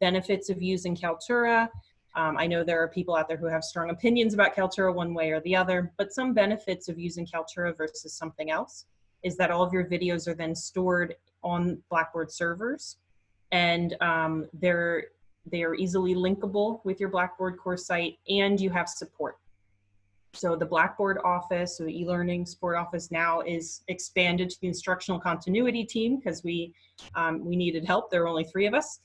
Benefits of using Kaltura. I know there are people out there who have strong opinions about Kaltura one way or the other, but some benefits of using Kaltura versus something else is that all of your videos are then stored on Blackboard servers, and they are easily linkable with your Blackboard course site, and you have support. So the Blackboard office, so the e-learning support office now is expanded to the instructional continuity team because we needed help. There were only 3 of us.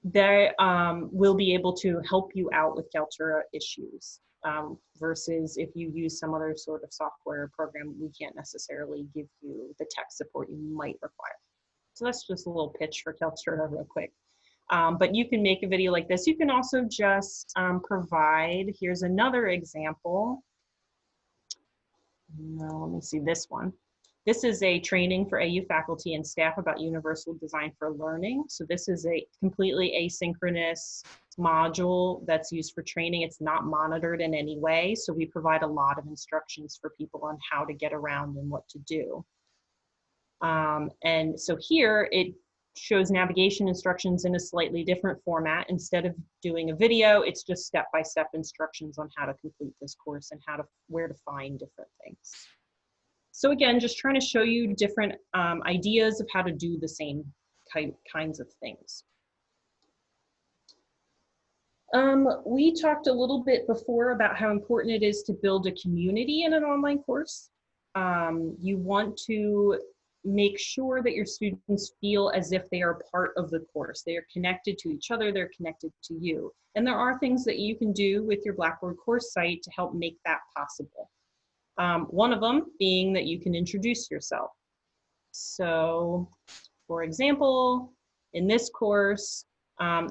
They will be able to help you out with Kaltura issues versus if you use some other sort of software program, we can't necessarily give you the tech support you might require. So that's just a little pitch for Kaltura real quick. But you can make a video like this. You can also just provide, here's another example. No, let me see this one. This is a training for AU faculty and staff about universal design for learning. So this is a completely asynchronous module that's used for training. It's not monitored in any way. So we provide a lot of instructions for people on how to get around and what to do. And so here it shows navigation instructions in a slightly different format. Instead of doing a video, it's just step-by-step instructions on how to complete this course and where to find different things. So again, just trying to show you different ideas of how to do the same kinds of things. We talked a little bit before about how important it is to build a community in an online course. You want to make sure that your students feel as if they are part of the course. They are connected to each other, they're connected to you. And there are things that you can do with your Blackboard course site to help make that possible. One of them being that you can introduce yourself. So, for example, in this course,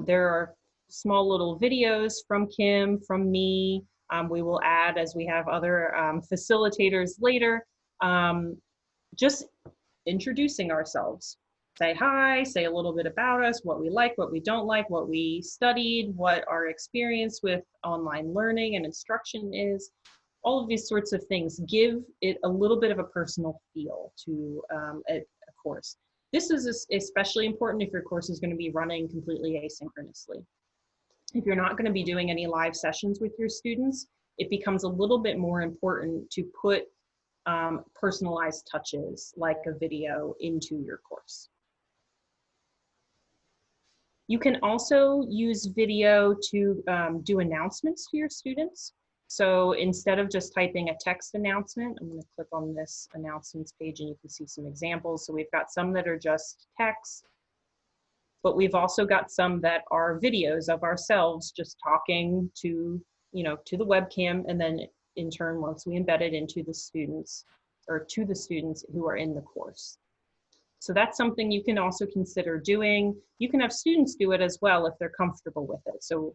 there are small little videos from Kim, from me. We will add, as we have other facilitators later, just introducing ourselves. Say hi, say a little bit about us, what we like, what we don't like, what we studied, what our experience with online learning and instruction is. All of these sorts of things give it a little bit of a personal feel to a course. This is especially important if your course is going to be running completely asynchronously. If you're not going to be doing any live sessions with your students, it becomes a little bit more important to put personalized touches like a video into your course. You can also use video to do announcements to your students. So instead of just typing a text announcement, I'm going to click on this announcements page and you can see some examples. So we've got some that are just text, but we've also got some that are videos of ourselves just talking to, to the webcam, and then in turn, once we embed it into the students or to the students who are in the course. So that's something you can also consider doing. You can have students do it as well if they're comfortable with it. So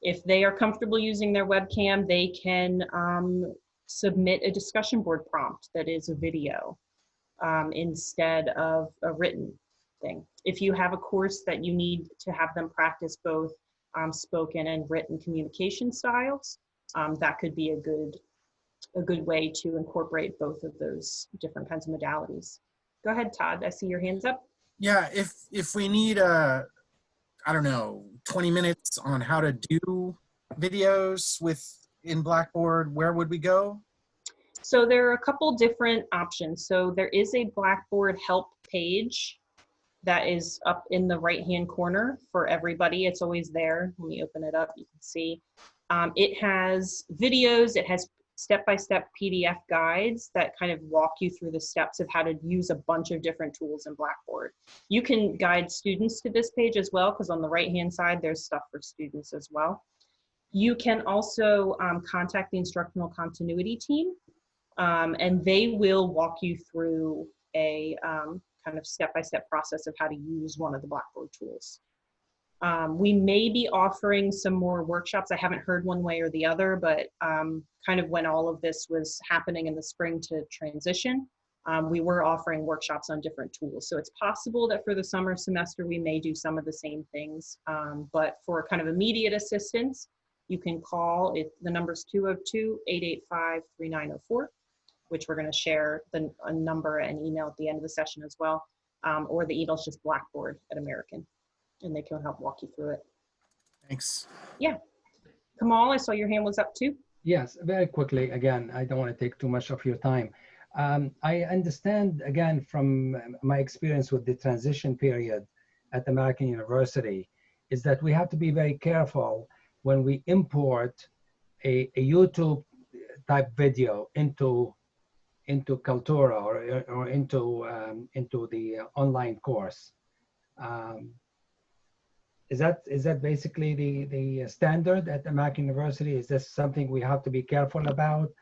if they are comfortable using their webcam, they can submit a discussion board prompt that is a video instead of a written. thing. If you have a course that you need to have them practice both spoken and written communication styles, that could be a good way to incorporate both of those different kinds of modalities. Go ahead, Todd. I see your hands up. Yeah, if we need I don't know, 20 minutes on how to do videos in Blackboard, where would we go? So there are a couple different options. So there is a Blackboard help page that is up in the right-hand corner for everybody. It's always there. When we open it up, you can see. It has videos, it has step-by-step PDF guides that kind of walk you through the steps of how to use a bunch of different tools in Blackboard. You can guide students to this page as well, because on the right-hand side, there's stuff for students as well. You can also contact the instructional continuity team, and they will walk you through a kind of step-by-step process of how to use one of the Blackboard tools. We may be offering some more workshops. I haven't heard one way or the other, but kind of when all of this was happening in the spring to transition, we were offering workshops on different tools. So it's possible that for the summer semester, we may do some of the same things, but for kind of immediate assistance, you can call it. The number's 202-885-3904, which we're going to share a number and email at the end of the session as well, or the email's just Blackboard@American. And they can help walk you through it. Thanks. Yeah. Kamal, I saw your hand was up too. Yes, very quickly. Again, I don't want to take too much of your time. I understand, again, from my experience with the transition period at American University, is that we have to be very careful when we import a YouTube type video into Kaltura or into the online course. Is that basically the standard at American University? Is this something we have to be careful about?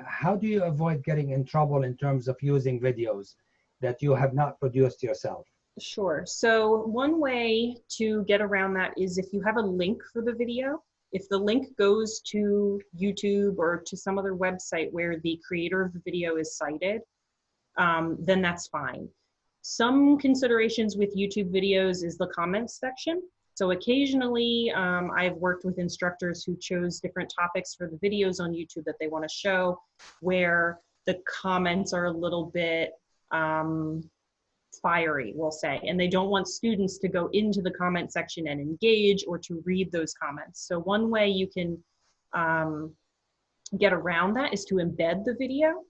How do you avoid getting in trouble in terms of using videos that you have not produced yourself? Sure. So one way to get around that is if you have a link for the video, if the link goes to YouTube or to some other website where the creator of the video is cited, then that's fine. Some considerations with YouTube videos is the comments section. So occasionally I've worked with instructors who chose different topics for the videos on YouTube that they want to show, where the comments are a little bit fiery, we'll say, and they don't want students to go into the comment section and engage or to read those comments. So one way you can get around that is to embed the video.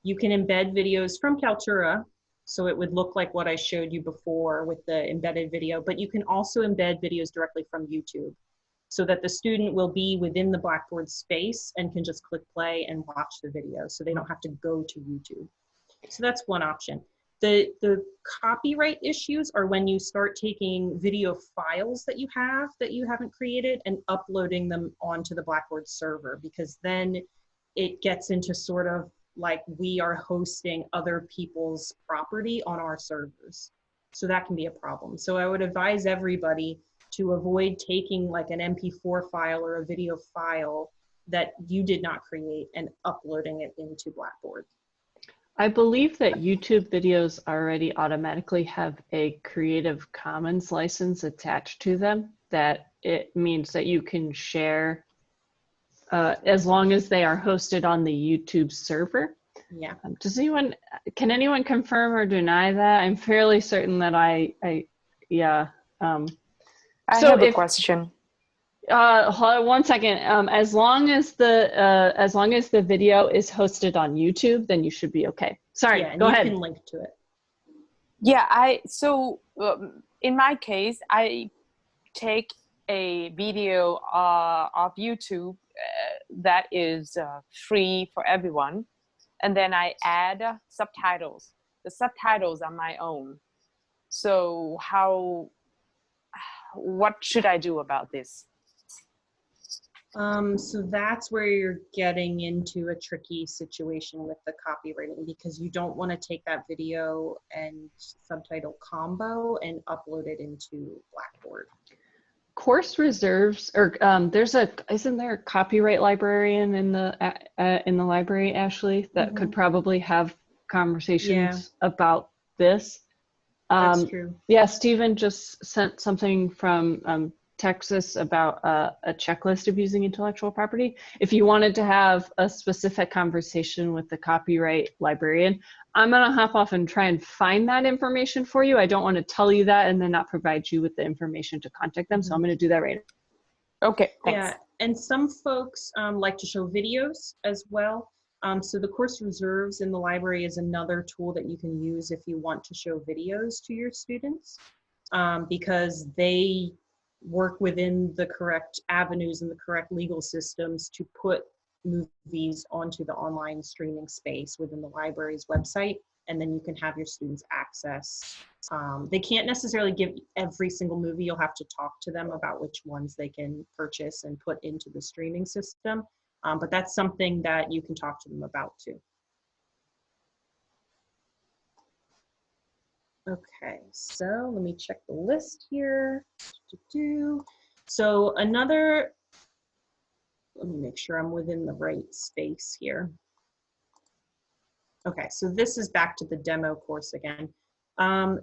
You can embed videos from Kaltura, so it would look like what I showed you before with the embedded video, but you can also embed videos directly from YouTube so that the student will be within the Blackboard space and can just click play and watch the video, so they don't have to go to YouTube. So that's one option. The copyright issues are when you start taking video files that you haven't created and uploading them onto the Blackboard server, because then it gets into sort of like we are hosting other people's property on our servers. So that can be a problem. So I would advise everybody to avoid taking like an MP4 file or a video file that you did not create and uploading it into Blackboard. I believe that YouTube videos already automatically have a Creative Commons license attached to them, that it means that you can share as long as they are hosted on the YouTube server. Yeah. Can anyone confirm or deny that? I'm fairly certain that yeah. I have a question. Hold on one second. As long as the video is hosted on YouTube, then you should be okay. Sorry, yeah, go ahead. You can link to it. Yeah, in my case, I take a video of YouTube that is free for everyone, and then I add subtitles. The subtitles are my own. So what should I do about this? So that's where you're getting into a tricky situation with the copywriting, because you don't want to take that video and subtitle combo and upload it into Blackboard. Course reserves, or isn't there a copyright librarian in the library, Ashley, that could probably have conversations about this? That's true. Yeah, Stephen just sent something from Texas about a checklist of using intellectual property. If you wanted to have a specific conversation with the copyright librarian, I'm gonna hop off and try and find that information for you. I don't want to tell you that and then not provide you with the information to contact them. So I'm gonna do that right now. Okay, thanks. Yeah, and some folks like to show videos as well. So the course reserves in the library is another tool that you can use if you want to show videos to your students, because they work within the correct avenues and the correct legal systems to put movies onto the online streaming space within the library's website, and then you can have your students access. They can't necessarily give every single movie. You'll have to talk to them about which ones they can purchase and put into the streaming system. But that's something that you can talk to them about too. Okay, so let me check the list here. So another, let me make sure I'm within the right space here. Okay, so this is back to the demo course again.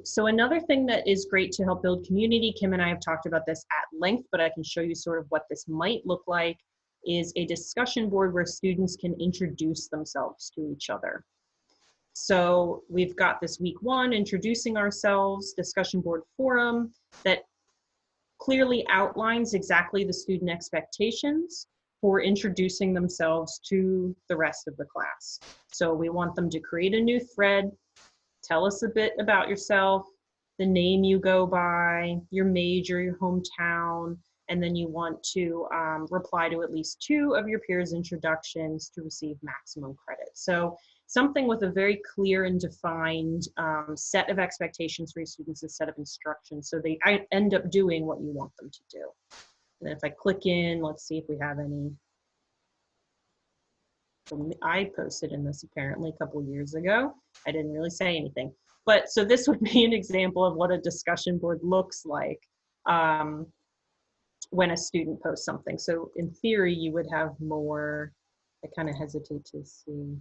So another thing that is great to help build community, Kim and I have talked about this at length, but I can show you sort of what this might look like, is a discussion board where students can introduce themselves to each other. So we've got this week 1, introducing ourselves, discussion board forum that clearly outlines exactly the student expectations for introducing themselves to the rest of the class. So we want them to create a new thread, tell us a bit about yourself, the name you go by, your major, your hometown, and then you want to reply to at least 2 of your peers' introductions to receive maximum credit. So something with a very clear and defined set of expectations for your students, a set of instructions, so they end up doing what you want them to do. And if I click in, let's see if we have any. I posted in this apparently a couple years ago. I didn't really say anything. But so this would be an example of what a discussion board looks like when a student posts something. So in theory, you would have more. I kind of hesitate to see.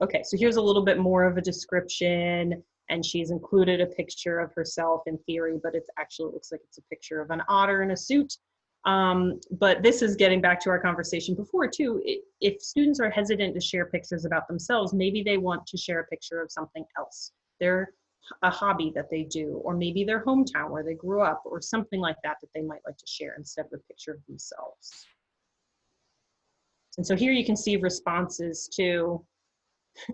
Okay, so here's a little bit more of a description, and she's included a picture of herself in theory, but it actually looks like it's a picture of an otter in a suit. But this is getting back to our conversation before too. If students are hesitant to share pictures about themselves, maybe they want to share a picture of something else. A hobby that they do, or maybe their hometown where they grew up, or something like that that they might like to share instead of a picture of themselves. And so here you can see responses to,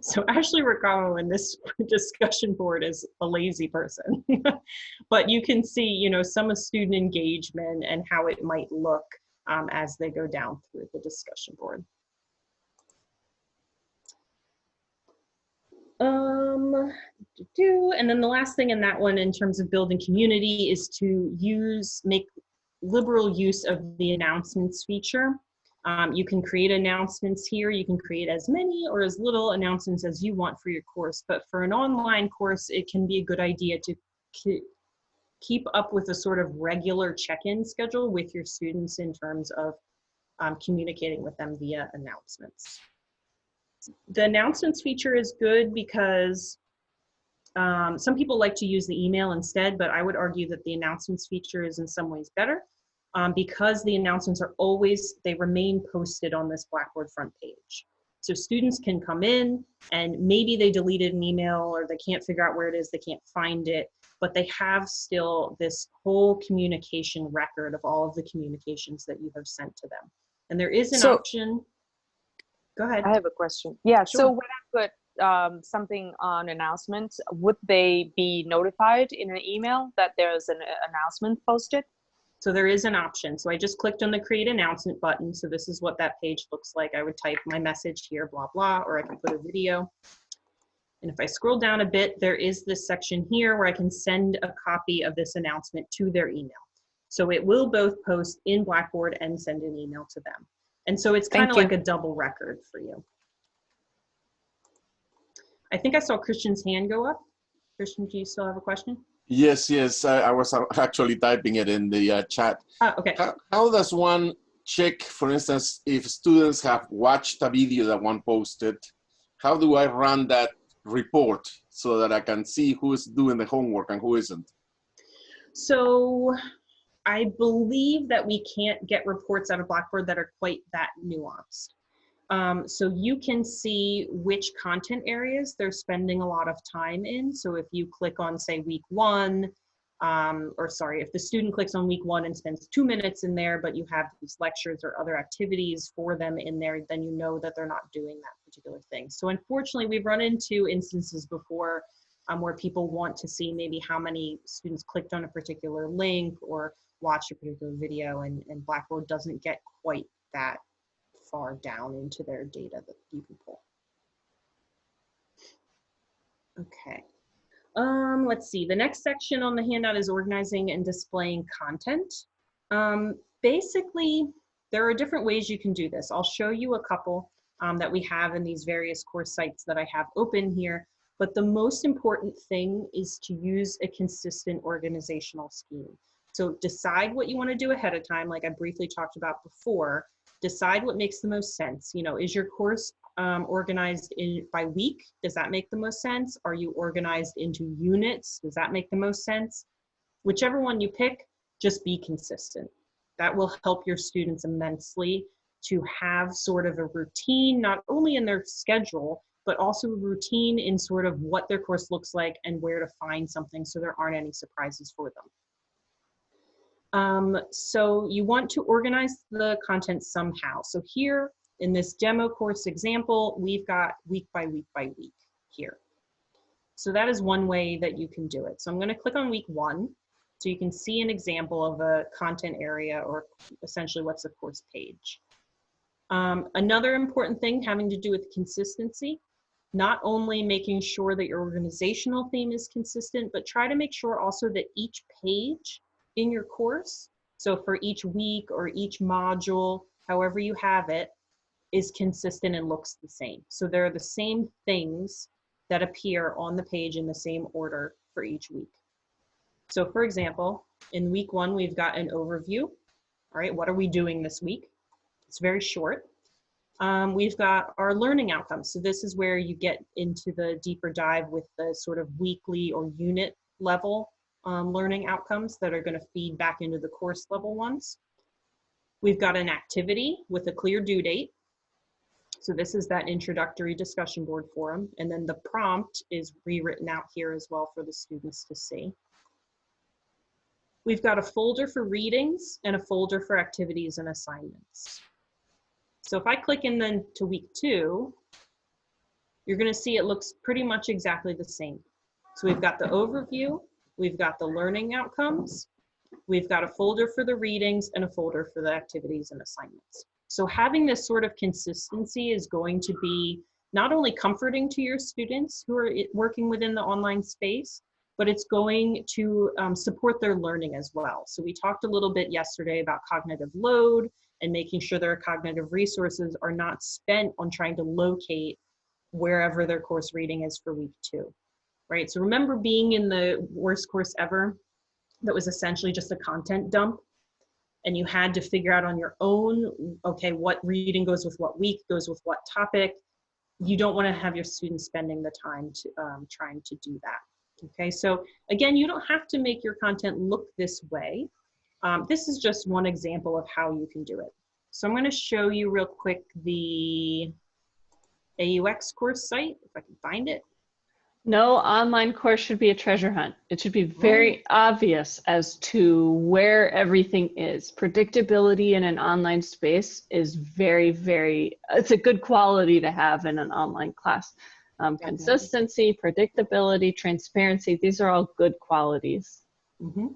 so Ashley Ricamo in this discussion board is a lazy person, but you can see, you know, some of student engagement and how it might look as they go down through the discussion board. And then the last thing in that one in terms of building community is to make liberal use of the announcements feature. You can create announcements here. You can create as many or as little announcements as you want for your course. But for an online course, it can be a good idea to keep up with a sort of regular check-in schedule with your students in terms of communicating with them via announcements. The announcements feature is good because some people like to use the email instead, but I would argue that the announcements feature is in some ways better. Because the announcements are they remain posted on this Blackboard front page. So students can come in and maybe they deleted an email or they can't figure out where it is, they can't find it, but they have still this whole communication record of all of the communications that you have sent to them. And there is an option. Go ahead. I have a question. Yeah, Sure. so when I put something on announcements, would they be notified in an email that there's an announcement posted? So there is an option. So I just clicked on the create announcement button. So this is what that page looks like. I would type my message here, blah, blah, or I can put a video. And if I scroll down a bit, there is this section here where I can send a copy of this announcement to their email. So it will both post in Blackboard and send an email to them. And so it's kind of like a double record for you. I think I saw Christian's hand go up. Christian, do you still have a question? Yes, I was actually typing it in the chat. Okay. How does one check, for instance, if students have watched a video that one posted, how do I run that report so that I can see who's doing the homework and who isn't? So I believe that we can't get reports out of Blackboard that are quite that nuanced. So you can see which content areas they're spending a lot of time in. So if you click on, say, week 1, if the student clicks on week 1 and spends 2 minutes in there, but you have these lectures or other activities for them in there, then you know that they're not doing that particular thing. So unfortunately, we've run into instances before where people want to see maybe how many students clicked on a particular link or watched a particular video, and Blackboard doesn't get quite that far down into their data that you can pull. Okay. Let's see, the next section on the handout is organizing and displaying content. Basically, there are different ways you can do this. I'll show you a couple that we have in these various course sites that I have open here, but the most important thing is to use a consistent organizational scheme. So decide what you want to do ahead of time, like I briefly talked about before. Decide what makes the most sense. You know, is your course organized by week? Does that make the most sense? Are you organized into units? Does that make the most sense? Whichever one you pick, just be consistent. That will help your students immensely to have sort of a routine, not only in their schedule, but also a routine in sort of what their course looks like and where to find something so there aren't any surprises for them. So you want to organize the content somehow. So here in this demo course example, we've got week by week by week here. So that is one way that you can do it. So I'm going to click on week 1 so you can see an example of a content area, or essentially what's the course page. Another important thing having to do with consistency, not only making sure that your organizational theme is consistent, but try to make sure also that each page in your course, so for each week or each module, however you have it, is consistent and looks the same. So there are the same things that appear on the page in the same order for each week. So for example, in week 1, we've got an overview. All right, what are we doing this week? It's very short. We've got our learning outcomes. So this is where you get into the deeper dive with the sort of weekly or unit level learning outcomes that are going to feed back into the course level ones. We've got an activity with a clear due date. So this is that introductory discussion board forum. And then the prompt is rewritten out here as well for the students to see. We've got a folder for readings and a folder for activities and assignments. So if I click in then to week 2, you're going to see it looks pretty much exactly the same. So we've got the overview, we've got the learning outcomes, we've got a folder for the readings and a folder for the activities and assignments. So having this sort of consistency is going to be not only comforting to your students who are working within the online space, but it's going to support their learning as well. So we talked a little bit yesterday about cognitive load and making sure their cognitive resources are not spent on trying to locate wherever their course reading is for week 2, right? So remember being in the worst course ever that was essentially just a content dump, and you had to figure out on your own, okay, what reading goes with what week, goes with what topic. You don't want to have your students spending the time to trying to do that. Okay, so again, you don't have to make your content look this way. This is just one example of how you can do it. So I'm going to show you real quick the AUX course site, if I can find it. No online course should be a treasure hunt. It should be very obvious as to where everything is. Predictability in an online space is very, it's a good quality to have in an online class. Consistency, predictability, transparency, these are all good qualities. Mm-hmm.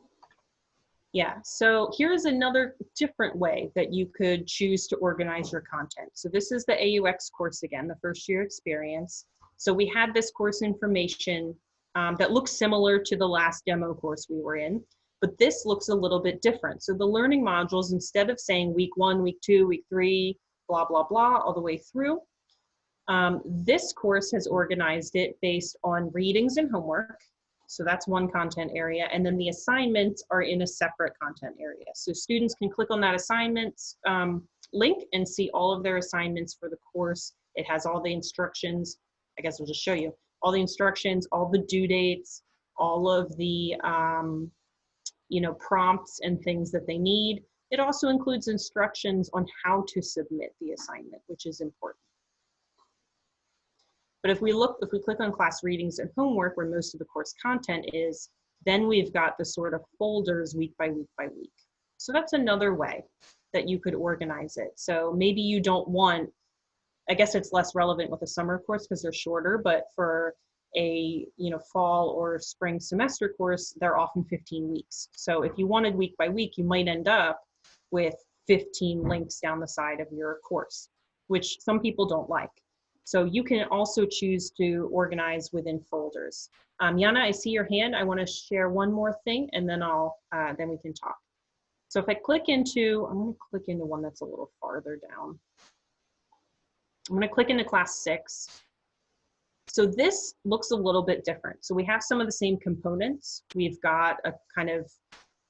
Yeah, so here's another different way that you could choose to organize your content. So this is the AUX course again, the first year experience. So we had this course information that looks similar to the last demo course we were in, but this looks a little bit different. So the learning modules, instead of saying week 1, week 2, week 3, blah, blah, blah, all the way through, this course has organized it based on readings and homework. So that's one content area. And then the assignments are in a separate content area. So students can click on that assignments link and see all of their assignments for the course. It has all the instructions. I guess I'll just show you. all the instructions, all the due dates, all of the prompts and things that they need. It also includes instructions on how to submit the assignment, which is important. But if we click on class readings and homework, where most of the course content is, then we've got the sort of folders week by week by week. So that's another way that you could organize it. So maybe you don't want, I guess it's less relevant with a summer course because they're shorter, but for a fall or spring semester course, they're often 15 weeks. So if you wanted week by week, you might end up with 15 links down the side of your course, which some people don't like. So you can also choose to organize within folders. Yana, I see your hand. I want to share one more thing, and then then we can talk. So if I click into, I'm going to click into one that's a little farther down. I'm going to click into class 6. So this looks a little bit different. So we have some of the same components. We've got a kind of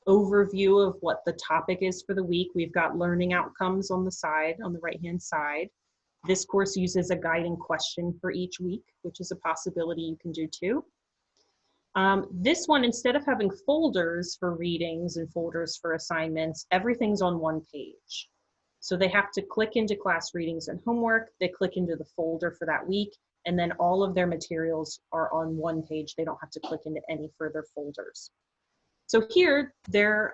overview of what the topic is for the week. We've got learning outcomes on the side, on the right-hand side. This course uses a guiding question for each week, which is a possibility you can do too. This one, instead of having folders for readings and folders for assignments, everything's on one page. So they have to click into class readings and homework, they click into the folder for that week, and then all of their materials are on one page. They don't have to click into any further folders. So here, their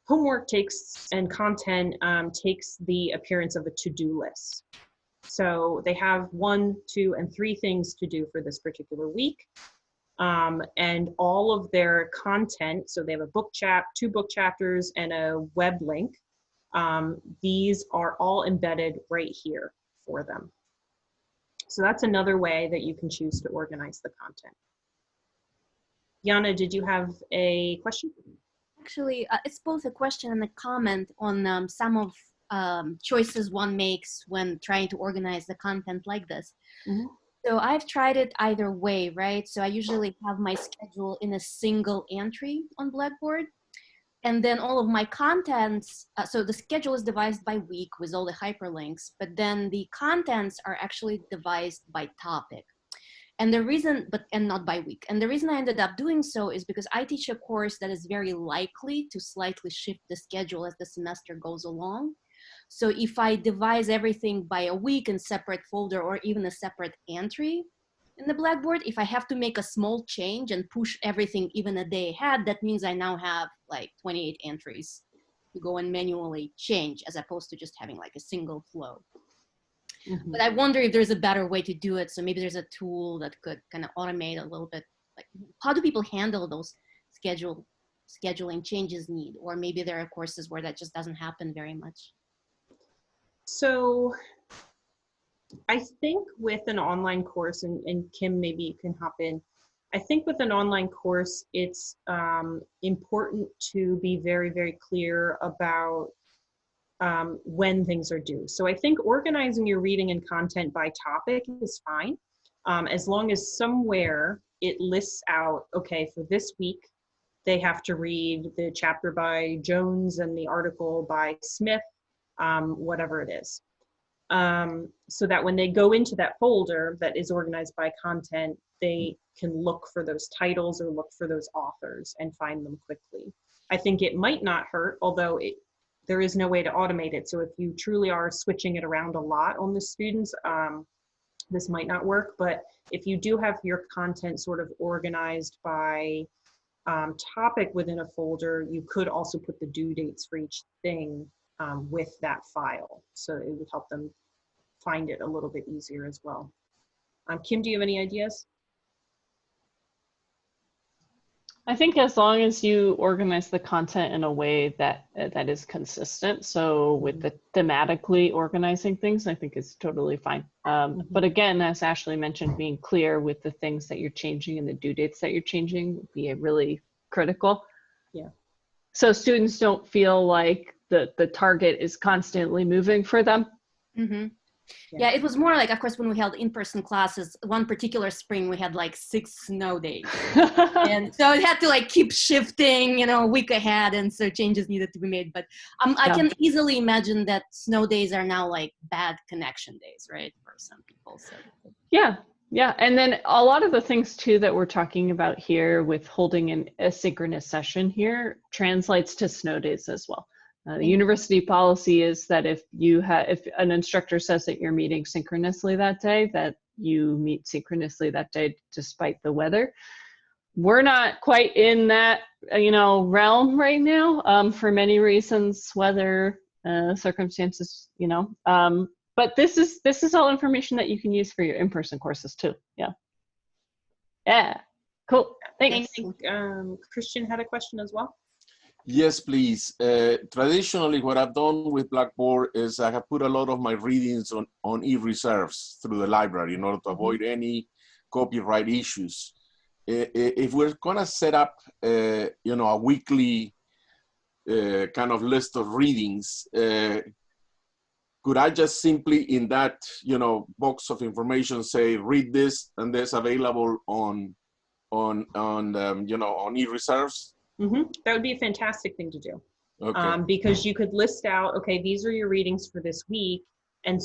homework takes and content takes the appearance of a to-do list. So they have 1, 2, and 3 things to do for this particular week. And all of their content, so they have a 2 book chapters and a web link. These are all embedded right here for them. So that's another way that you can choose to organize the content. Yana, did you have a question? Actually, it's both a question and a comment on some of choices one makes when trying to organize the content like this. Mm-hmm. So I've tried it either way, right? So I usually have my schedule in a single entry on Blackboard. And then all of my contents, so the schedule is devised by week with all the hyperlinks, but then the contents are actually devised by topic. And the reason, and not by week. And the reason I ended up doing so is because I teach a course that is very likely to slightly shift the schedule as the semester goes along. So if I devise everything by a week in separate folder or even a separate entry in the Blackboard, if I have to make a small change and push everything even a day ahead, that means I now have like 28 entries to go and manually change as opposed to just having like a single flow. Mm-hmm. But I wonder if there's a better way to do it. So maybe there's a tool that could kind of automate a little bit. Like, how do people handle those scheduling changes need? Or maybe there are courses where that just doesn't happen very much. So I think with an online course, and Kim, maybe you can hop in. I think with an online course, it's important to be very, very clear about when things are due. So I think organizing your reading and content by topic is fine, as long as somewhere it lists out, okay, for this week, they have to read the chapter by Jones and the article by Smith, whatever it is. So that when they go into that folder that is organized by content, they can look for those titles or look for those authors and find them quickly. I think it might not hurt, although there is no way to automate it. So if you truly are switching it around a lot on the students, this might not work. But if you do have your content sort of organized by topic within a folder, you could also put the due dates for each thing with that file. So it would help them find it a little bit easier as well. Kim, do you have any ideas? I think as long as you organize the content in a way that is consistent, so with the thematically organizing things, I think it's totally fine. But again, as Ashley mentioned, being clear with the things that you're changing and the due dates that you're changing would be really critical. Yeah. So students don't feel like the target is constantly moving for them. Mm-hmm. Yeah, it was more like, of course, when we held in-person classes, one particular spring, we had like 6 snow days. And so it had to like keep shifting, you know, a week ahead. And so changes needed to be made. But I can easily imagine that snow days are now like bad connection days, right? For some people. So. Yeah. Yeah, and then a lot of the things too that we're talking about here with holding an asynchronous session here translates to snow days as well. The university policy is that if an instructor says that you're meeting synchronously that day, that you meet synchronously that day despite the weather. We're not quite in that realm right now for many reasons, weather, circumstances, but this is all information that you can use for your in-person courses too. Yeah, cool. Thanks. Christian had a question as well. Yes, please. Traditionally, what I've done with Blackboard is I have put a lot of my readings on e-reserves through the library in order to avoid any copyright issues. If we're gonna set up, a weekly kind of list of readings, could I just simply in that, box of information say, read this and this available on e-reserves? That would be a fantastic thing to do. Okay. Because you could list out, okay, these are your readings for this week. And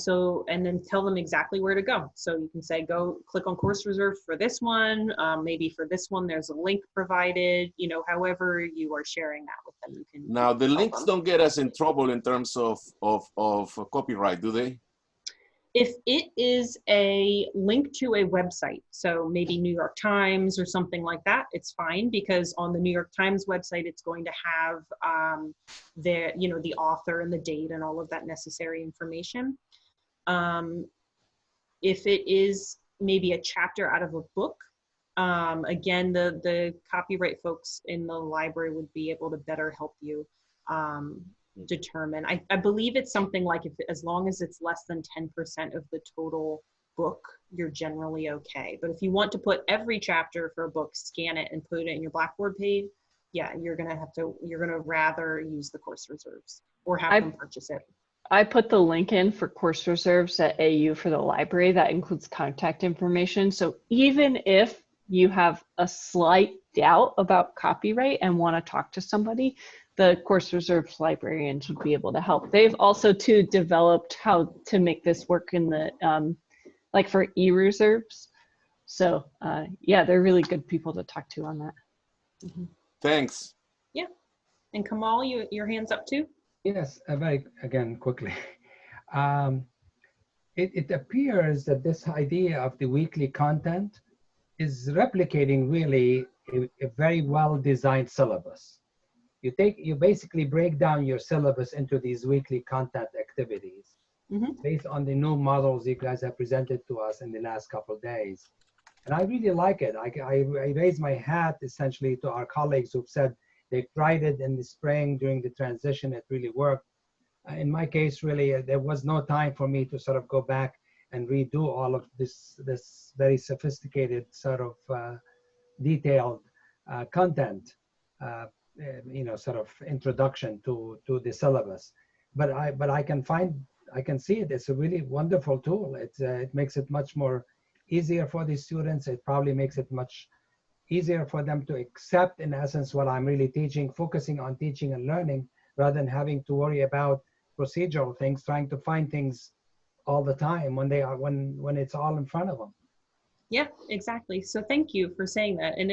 then tell them exactly where to go. So you can say, go click on course reserve for this one. Maybe for this one, there's a link provided, however you are sharing that with them. You can. Now the links don't get us in trouble in terms of copyright, do they? If it is a link to a website, so maybe New York Times or something like that, it's fine, because on the New York Times website, it's going to have the author and the date and all of that necessary information. If it is maybe a chapter out of a book, again, the copyright folks in the library would be able to better help you determine. I believe it's something like as long as it's less than 10% of the total book, you're generally okay. But if you want to put every chapter for a book, scan it and put it in your Blackboard page, yeah, you're gonna rather use the course reserves or have them purchase it. I put the link in for course reserves at AU for the library. That includes contact information. So even if you have a slight doubt about copyright and want to talk to somebody, the course reserves librarians would be able to help. They've also too developed how to make this work in the like for e-reserves. So yeah, they're really good people to talk to on that. Thanks. Yeah, and Kamal, your hand's up too. Yes, again quickly. It appears that this idea of the weekly content is replicating really a very well-designed syllabus. You basically break down your syllabus into these weekly content activities based on the new models you guys have presented to us in the last couple of days. And I really like it. I raise my hat essentially to our colleagues who've said they tried it in the spring during the transition. It really worked. In my case, really, there was no time for me to sort of go back and redo all of this very sophisticated sort of detailed content. Sort of introduction to the syllabus, but I can see it. It's a really wonderful tool. It makes it much more easier for the students. It probably makes it much easier for them to accept, in essence, what I'm really teaching, focusing on teaching and learning rather than having to worry about procedural things, trying to find things all the time when it's all in front of them. Yeah, exactly. So thank you for saying that. And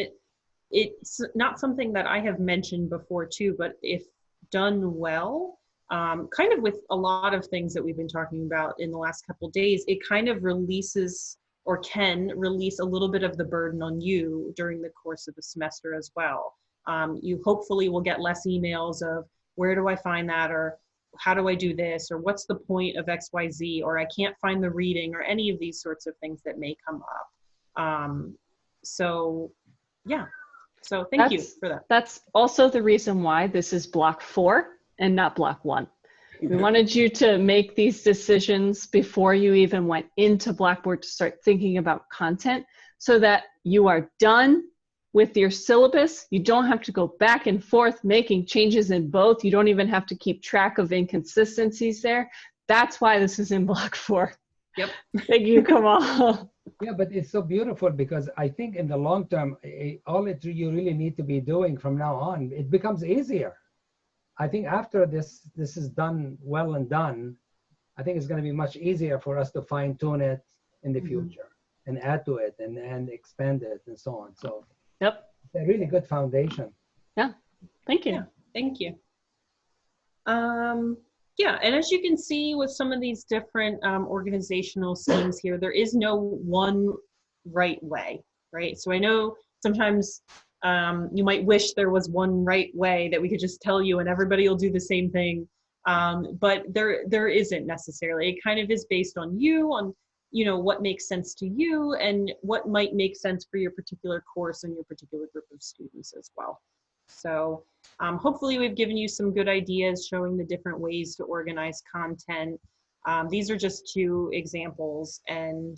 it's not something that I have mentioned before too, but if done well, kind of with a lot of things that we've been talking about in the last couple of days, it kind of releases or can release a little bit of the burden on you during the course of the semester as well. You hopefully will get less emails of where do I find that, or how do I do this, or what's the point of XYZ, or I can't find the reading, or any of these sorts of things that may come up. So yeah. So thank you for that. That's also the reason why this is block 4 and not block 1. We wanted you to make these decisions before you even went into Blackboard to start thinking about content so that you are done with your syllabus. You don't have to go back and forth making changes in both. You don't even have to keep track of inconsistencies there. That's why this is in block 4. Yep. Thank you, Kamal. Yeah, but it's so beautiful because I think in the long term, all you really need to be doing from now on, it becomes easier. I think after this is done well and done, I think it's going to be much easier for us to fine tune it in the future. and add to it and expand it and so on. So Yep. it's a really good foundation. Yeah. Thank you. Yeah, thank you. Yeah, and as you can see with some of these different organizational schemes here, there is no one right way, right? So I know sometimes you might wish there was one right way that we could just tell you and everybody will do the same thing, but there isn't necessarily. It kind of is based on you, on what makes sense to you and what might make sense for your particular course and your particular group of students as well. So hopefully we've given you some good ideas showing the different ways to organize content. These are just 2 examples, and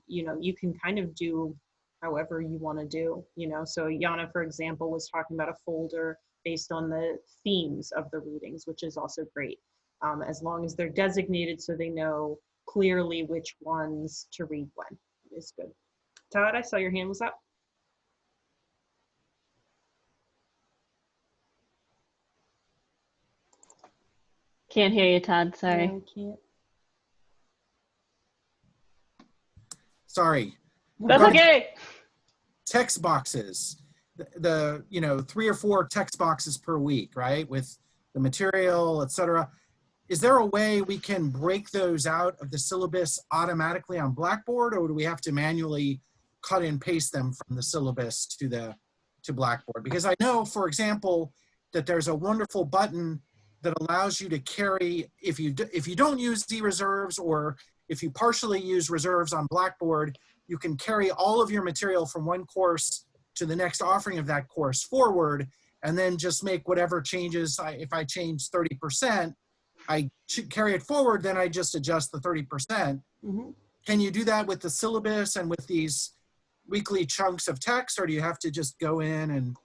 you can kind of do however you want to do, So Yana, for example, was talking about a folder based on the themes of the readings, which is also great, as long as they're designated so they know clearly which ones to read when. Is good. Todd, I saw your hand was up. Can't hear you, Todd. Sorry. No, I can't. Sorry. That's okay. Text boxes, the 3 or 4 text boxes per week, right? With the material, etc. Is there a way we can break those out of the syllabus automatically on Blackboard, or do we have to manually cut and paste them from the syllabus to Blackboard? Because I know, for example, that there's a wonderful button that allows you to carry, if you don't use Z-reserves, or if you partially use reserves on Blackboard, you can carry all of your material from one course to the next offering of that course forward, and then just make whatever changes. If I change 30%, I should carry it forward, then I just adjust the 30%. Mm-hmm. Can you do that with the syllabus and with these weekly chunks of text, or do you have to just go in and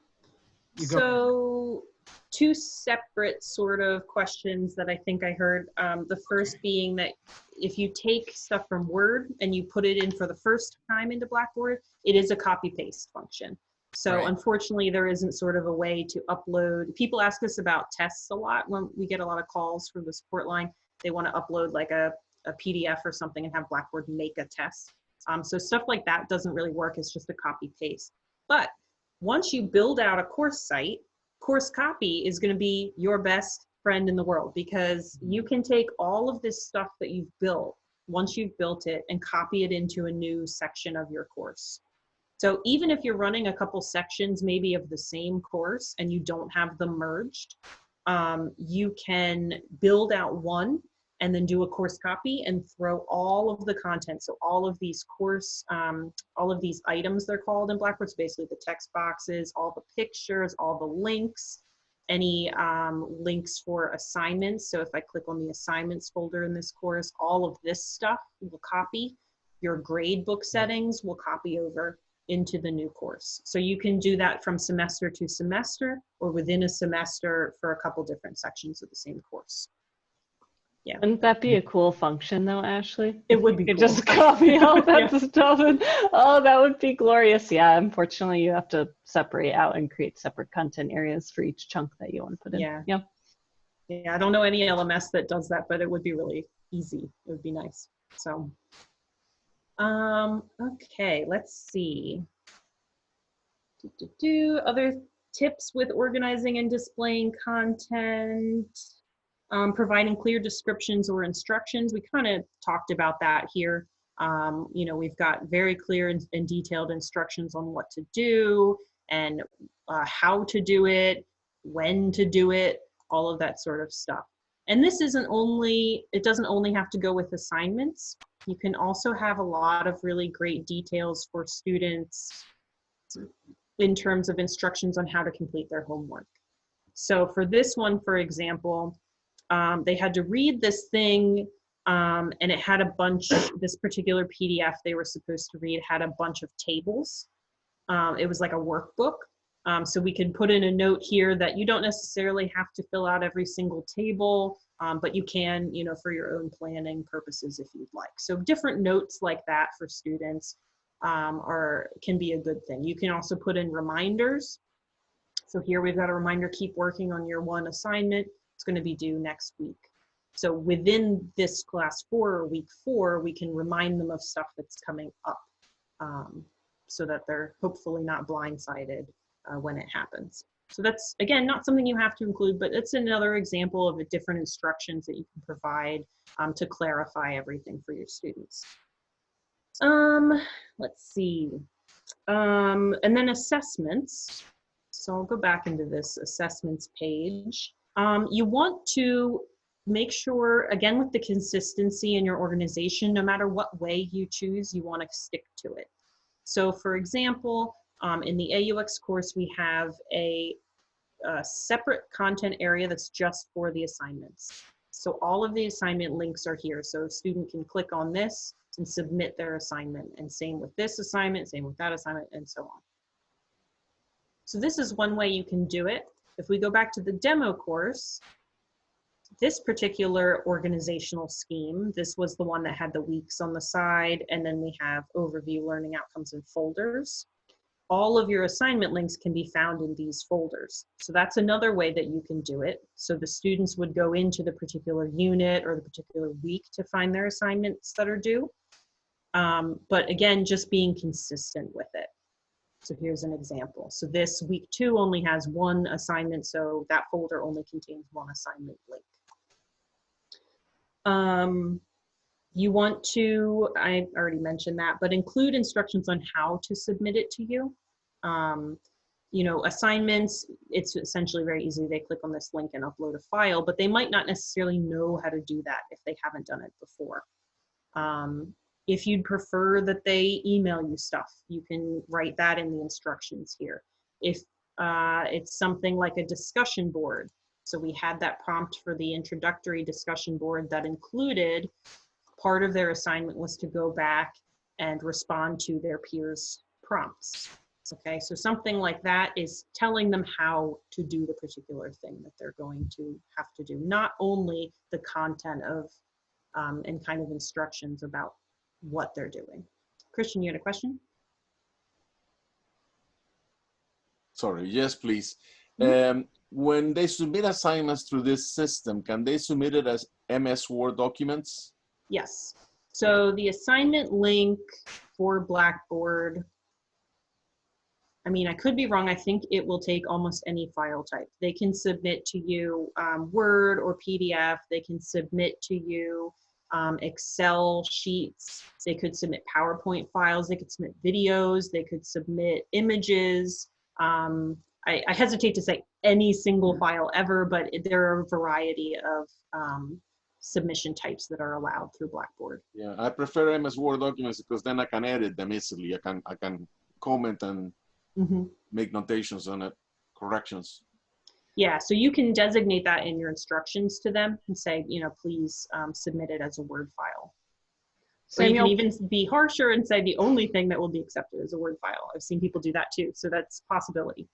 So 2 separate sort of questions that I think I heard. The first being that if you take stuff from Word and you put it in for the first time into Blackboard, it is a copy-paste function. So Right. Unfortunately, there isn't sort of a way to upload. People ask us about tests a lot when we get a lot of calls from the support line. They want to upload like a PDF or something and have Blackboard make a test. So stuff like that doesn't really work. It's just a copy-paste. But once you build out a course site, Course Copy is going to be your best friend in the world, because you can take all of this stuff that you've built once you've built it and copy it into a new section of your course. So even if you're running a couple sections maybe of the same course and you don't have them merged, you can build out one and then do a course copy and throw all of the content. So all of these course, all of these items, they're called in Blackboard, so basically the text boxes, all the pictures, all the links, any links for assignments. So if I click on the assignments folder in this course, all of this stuff will copy. Your grade book settings will copy over into the new course. So you can do that from semester to semester or within a semester for a couple different sections of the same course. Yeah. Wouldn't that be a cool function though, Ashley? It would be You could cool. just copy all that Yeah. stuff. And, oh, that would be glorious. Yeah, unfortunately, you have to separate out and create separate content areas for each chunk that you want to put in. Yeah. Yeah. Yeah, I don't know any LMS that does that, but it would be really easy. It would be nice. So, okay, let's see. Other tips with organizing and displaying content. Providing clear descriptions or instructions. We kind of talked about that here. We've got very clear and detailed instructions on what to do and how to do it, when to do it, all of that sort of stuff. And this it doesn't only have to go with assignments. You can also have a lot of really great details for students in terms of instructions on how to complete their homework. So for this one, for example, they had to read this thing, and it had this particular PDF they were supposed to read had a bunch of tables. It was like a workbook. So we can put in a note here that you don't necessarily have to fill out every single table, but you can, for your own planning purposes if you'd like. So different notes like that for students can be a good thing. You can also put in reminders. So here we've got a reminder, keep working on your one assignment. It's going to be due next week. So within this class 4 or week 4, we can remind them of stuff that's coming up. so that they're hopefully not blindsided when it happens. So that's, again, not something you have to include, but it's another example of the different instructions that you can provide to clarify everything for your students. Let's see. And then assessments. So I'll go back into this assessments page. You want to make sure, again, with the consistency in your organization, no matter what way you choose, you want to stick to it. So for example, in the AUX course, we have a separate content area that's just for the assignments. So all of the assignment links are here. So a student can click on this and submit their assignment, and same with this assignment, same with that assignment, and so on. So this is one way you can do it. If we go back to the demo course, this particular organizational scheme, this was the one that had the weeks on the side, and then we have overview, learning outcomes, and folders. All of your assignment links can be found in these folders. So that's another way that you can do it. So the students would go into the particular unit or the particular week to find their assignments that are due. But again, just being consistent with it. So here's an example. So this week 2 only has one assignment, so that folder only contains one assignment link. You want to, I already mentioned that, but include instructions on how to submit it to you. You know, assignments, it's essentially very easy. They click on this link and upload a file, but they might not necessarily know how to do that if they haven't done it before. If you'd prefer that they email you stuff, you can write that in the instructions here. If it's something like a discussion board, so we had that prompt for the introductory discussion board that included part of their assignment was to go back and respond to their peers' prompts. Okay, so something like that is telling them how to do the particular thing that they're going to have to do, not only the content of and kind of instructions about what they're doing. Christian, you had a question? Sorry, yes, please. Mm-hmm. When they submit assignments through this system, can they submit it as MS Word documents? Yes. So the assignment link for Blackboard, I mean, I could be wrong. I think it will take almost any file type. They can submit to you Word or PDF. They can submit to you Excel sheets. They could submit PowerPoint files. They could submit videos. They could submit images. I hesitate to say any single file ever, but there are a variety of submission types that are allowed through Blackboard. Yeah, I prefer MS Word documents because then I can edit them easily. I can comment and make notations on it, corrections. Yeah, so you can designate that in your instructions to them and say, you know, please submit it as a Word file. So you can even be harsher and say the only thing that will be accepted is a Word file. I've seen people do that too, so that's a possibility.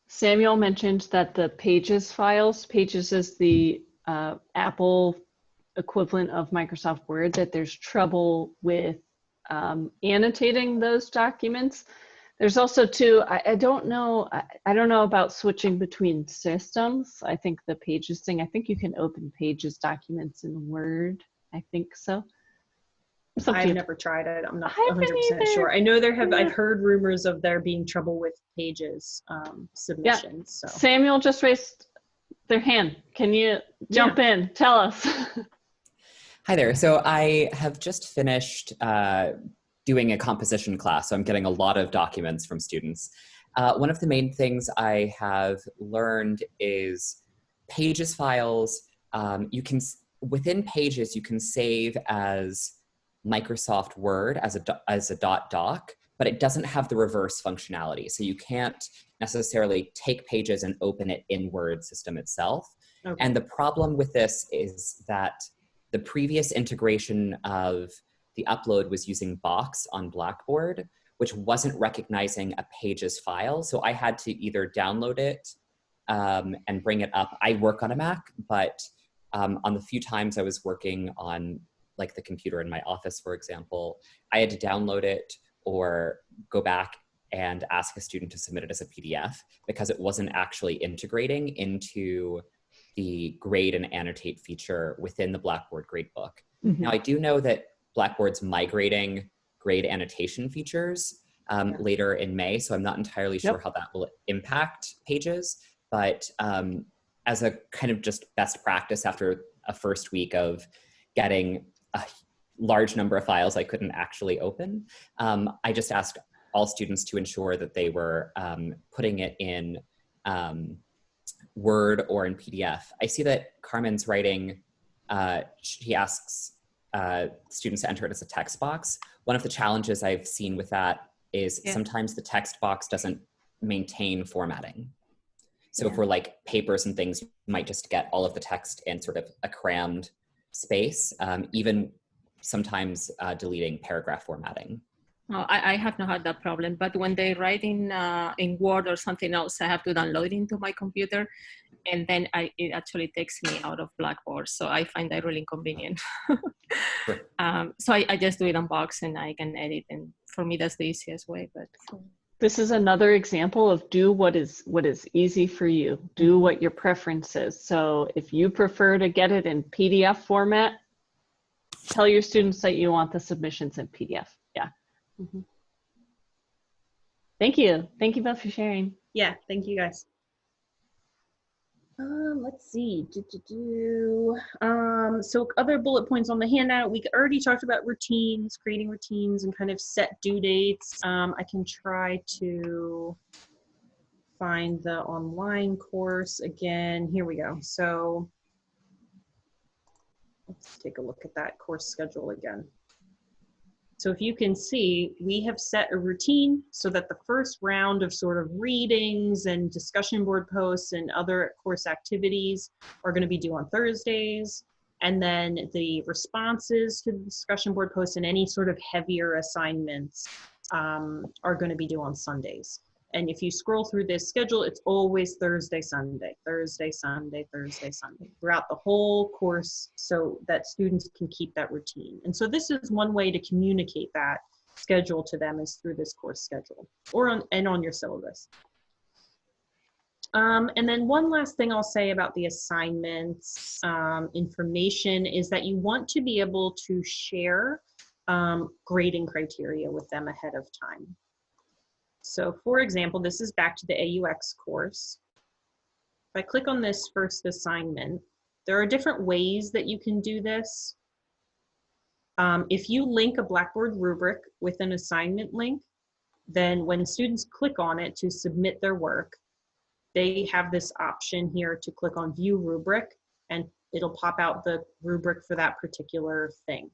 Samuel mentioned that the Pages files, Pages is the Apple equivalent of Microsoft Word, that there's trouble with annotating those documents. There's also too, I don't know about switching between systems. I think the Pages thing, I think you can open Pages documents in Word. I think so. I've never tried it. I'm not 100% sure. I know I've heard rumors of there being trouble with Pages submissions. Yeah. So. Samuel just raised their hand. Can you jump in? Tell us. Hi there. So I have just finished doing a composition class, so I'm getting a lot of documents from students. One of the main things I have learned is Pages files. Within Pages, you can save as Microsoft Word as a .doc, but it doesn't have the reverse functionality. So you can't necessarily take Pages and open it in Word system itself. Okay. And the problem with this is that the previous integration of the upload was using Box on Blackboard, which wasn't recognizing a Pages file. So I had to either download it and bring it up. I work on a Mac, but on the few times I was working on like the computer in my office, for example, I had to download it or go back and ask a student to submit it as a PDF because it wasn't actually integrating into the grade and annotate feature within the Blackboard gradebook. Now, I do know that Blackboard's migrating grade annotation features later in May. So I'm not entirely sure how that will impact pages, but as a kind of just best practice after a first week of getting a large number of files I couldn't actually open, I just asked all students to ensure that they were putting it in Word or in PDF. I see that Carmen's writing, she asks students to enter it as a text box. One of the challenges I've seen with that is sometimes the text box doesn't maintain formatting. So for like papers and things, you might just get all of the text in sort of a crammed space, even sometimes deleting paragraph formatting. Oh, I have not had that problem, but when they write in Word or something else, I have to download it into my computer, and then it actually takes me out of Blackboard. So I find that really inconvenient. So I just do it on Box and I can edit, and for me that's the easiest way. But this is another example of do what is easy for you. Do what your preference is. So if you prefer to get it in PDF format, tell your students that you want the submissions in PDF. Yeah. Mm-hmm. Thank you. Thank you both for sharing. Yeah, thank you guys. Let's see. So other bullet points on the handout, we already talked about routines, creating routines and kind of set due dates. I can try to find the online course again. Here we go. So let's take a look at that course schedule again. So if you can see, we have set a routine so that the first round of sort of readings and discussion board posts and other course activities are going to be due on Thursdays. And then the responses to the discussion board posts and any sort of heavier assignments are going to be due on Sundays. And if you scroll through this schedule, it's always Thursday, Sunday, Thursday, Sunday, Thursday, Sunday, throughout the whole course so that students can keep that routine. And so this is one way to communicate that schedule to them is through this course schedule or on your syllabus. And then one last thing I'll say about the assignments information is that you want to be able to share grading criteria with them ahead of time. So for example, this is back to the AUX course. If I click on this first assignment, there are different ways that you can do this. If you link a Blackboard rubric with an assignment link, then when students click on it to submit their work, they have this option here to click on View Rubric, and it'll pop out the rubric for that particular thing,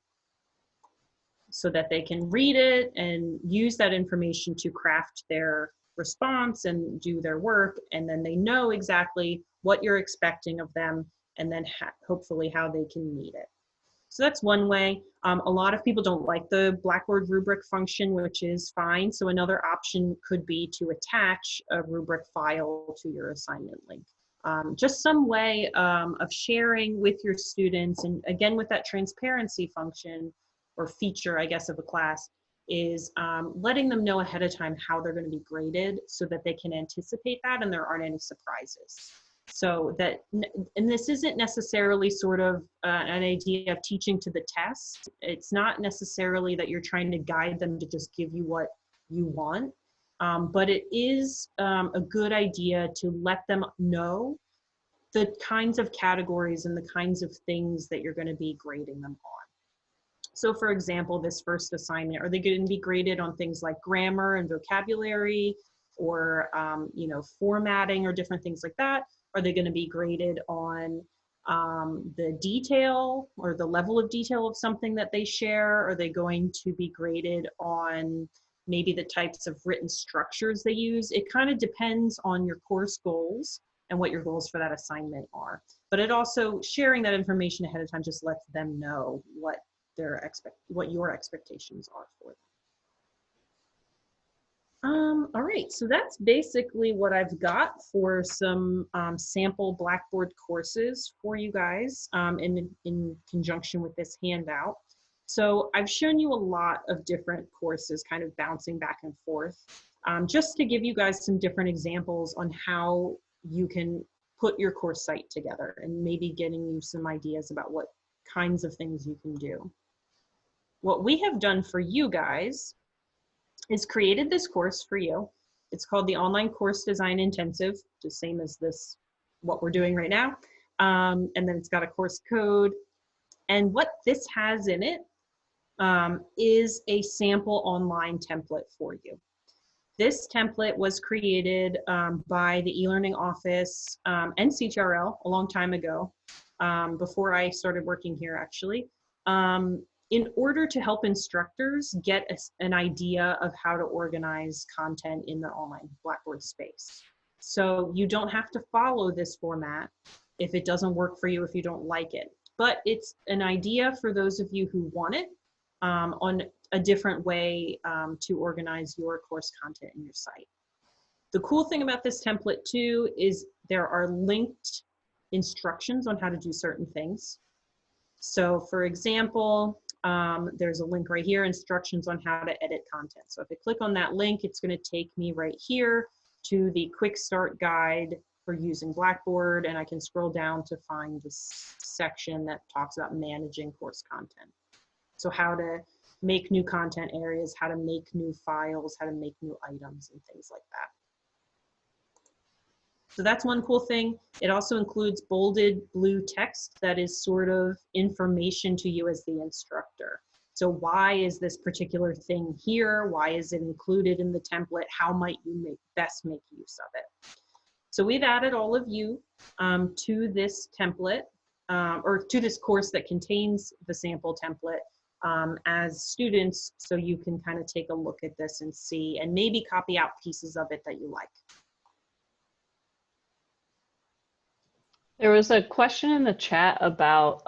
so that they can read it and use that information to craft their response and do their work. And then they know exactly what you're expecting of them and then hopefully how they can meet it. So that's one way. A lot of people don't like the Blackboard rubric function, which is fine. So another option could be to attach a rubric file to your assignment link. Just some way of sharing with your students, and again with that transparency function, or feature, I guess, of a class, is letting them know ahead of time how they're going to be graded so that they can anticipate that and there aren't any surprises. So that, and this isn't necessarily sort of an idea of teaching to the test. It's not necessarily that you're trying to guide them to just give you what you want, but it is a good idea to let them know the kinds of categories and the kinds of things that you're going to be grading them on. So for example, this first assignment, are they going to be graded on things like grammar and vocabulary, or you know, formatting or different things like that? Are they going to be graded on the detail or the level of detail of something that they share? Are they going to be graded on maybe the types of written structures they use? It kind of depends on your course goals and what your goals for that assignment are. But it also, sharing that information ahead of time just lets them know what your expectations are for them. All right, so that's basically what I've got for some sample Blackboard courses for you guys in conjunction with this handout. So I've shown you a lot of different courses kind of bouncing back and forth, just to give you guys some different examples on how you can put your course site together and maybe getting you some ideas about what kinds of things you can do. what we have done for you guys is created this course for you. It's called the Online Course Design Intensive, the same as this, what we're doing right now. And then it's got a course code. And what this has in it is a sample online template for you. This template was created by the e-learning office and CTRL a long time ago, before I started working here actually, in order to help instructors get an idea of how to organize content in the online Blackboard space. So you don't have to follow this format if it doesn't work for you, if you don't like it. But it's an idea for those of you who want it on a different way to organize your course content in your site. The cool thing about this template too is there are linked instructions on how to do certain things. So for example, there's a link right here, instructions on how to edit content. So if I click on that link, it's going to take me right here to the quick start guide for using Blackboard, and I can scroll down to find this section that talks about managing course content. So how to make new content areas, how to make new files, how to make new items and things like that. So that's one cool thing. It also includes bolded blue text that is sort of information to you as the instructor. So why is this particular thing here? Why is it included in the template? How might you best make use of it? So we've added all of you to this template, or to this course that contains the sample template as students, so you can kind of take a look at this and see, and maybe copy out pieces of it that you like. There was a question in the chat about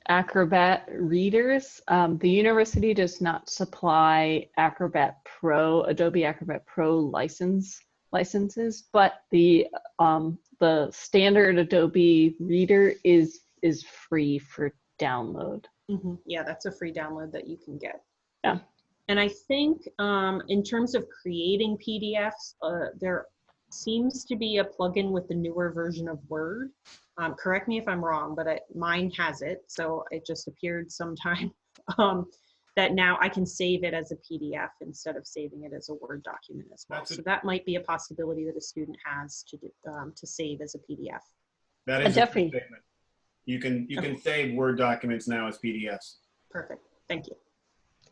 Acrobat readers. The university does not supply Acrobat Pro, Adobe Acrobat Pro licenses, but the standard Adobe reader is free for download. Mm-hmm. Yeah, that's a free download that you can get. Yeah. And I think in terms of creating PDFs, there seems to be a plugin with the newer version of Word. Correct me if I'm wrong, but mine has it. So it just appeared sometime that now I can save it as a PDF instead of saving it as a Word document as well. So that might be a possibility that a student has to do, to save as a PDF. That is definitely. a statement. You can save Word documents now as PDFs. Perfect. Thank you.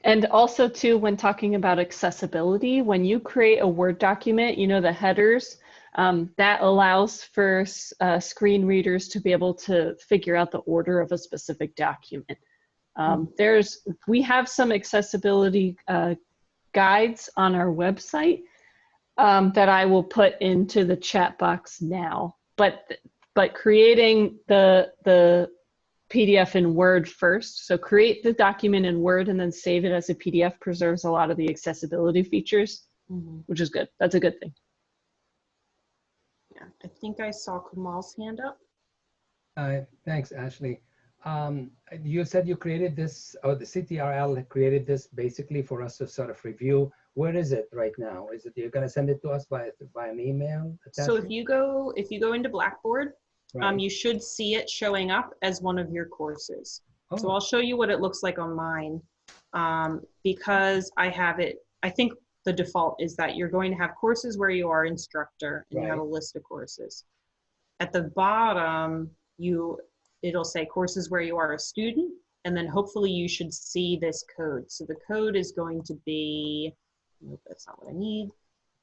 And also too, when talking about accessibility, when you create a Word document, you know, the headers, that allows for screen readers to be able to figure out the order of a specific document. We have some accessibility guides on our website that I will put into the chat box now. But creating the PDF in Word first. So create the document in Word and then save it as a PDF preserves a lot of the accessibility features, which is good. That's a good thing. Yeah, I think I saw Kamal's hand up. Thanks, Ashley. You said you created this, or the CTRL created this basically for us to sort of review. Where is it right now? Is it you're going to send it to us by an email? So if you go into Blackboard, right. you should see it showing up as one of your courses. Oh. So I'll show you what it looks like on mine, because I have it. I think the default is that you're going to have courses where you are instructor and you have a list of courses. At the bottom, it'll say courses where you are a student, and then hopefully you should see this code. So the code is going to be, nope, that's not what I need.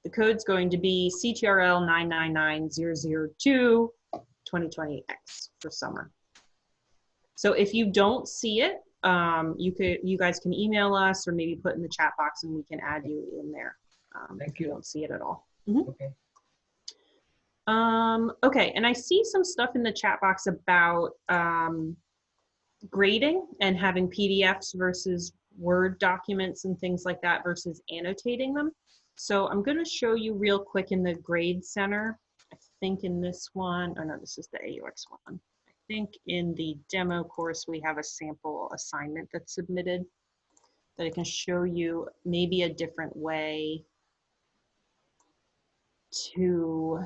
The code's going to be CTRL 999002 2020X for summer. So if you don't see it, you guys can email us or maybe put in the chat box and we can add you in there. If you don't see it at all. Okay. Okay, and I see some stuff in the chat box about grading and having PDFs versus Word documents and things like that versus annotating them. So I'm going to show you real quick in the Grade Center. I think in this one, oh no, this is the AUX one. I think in the demo course, we have a sample assignment that's submitted that I can show you maybe a different way to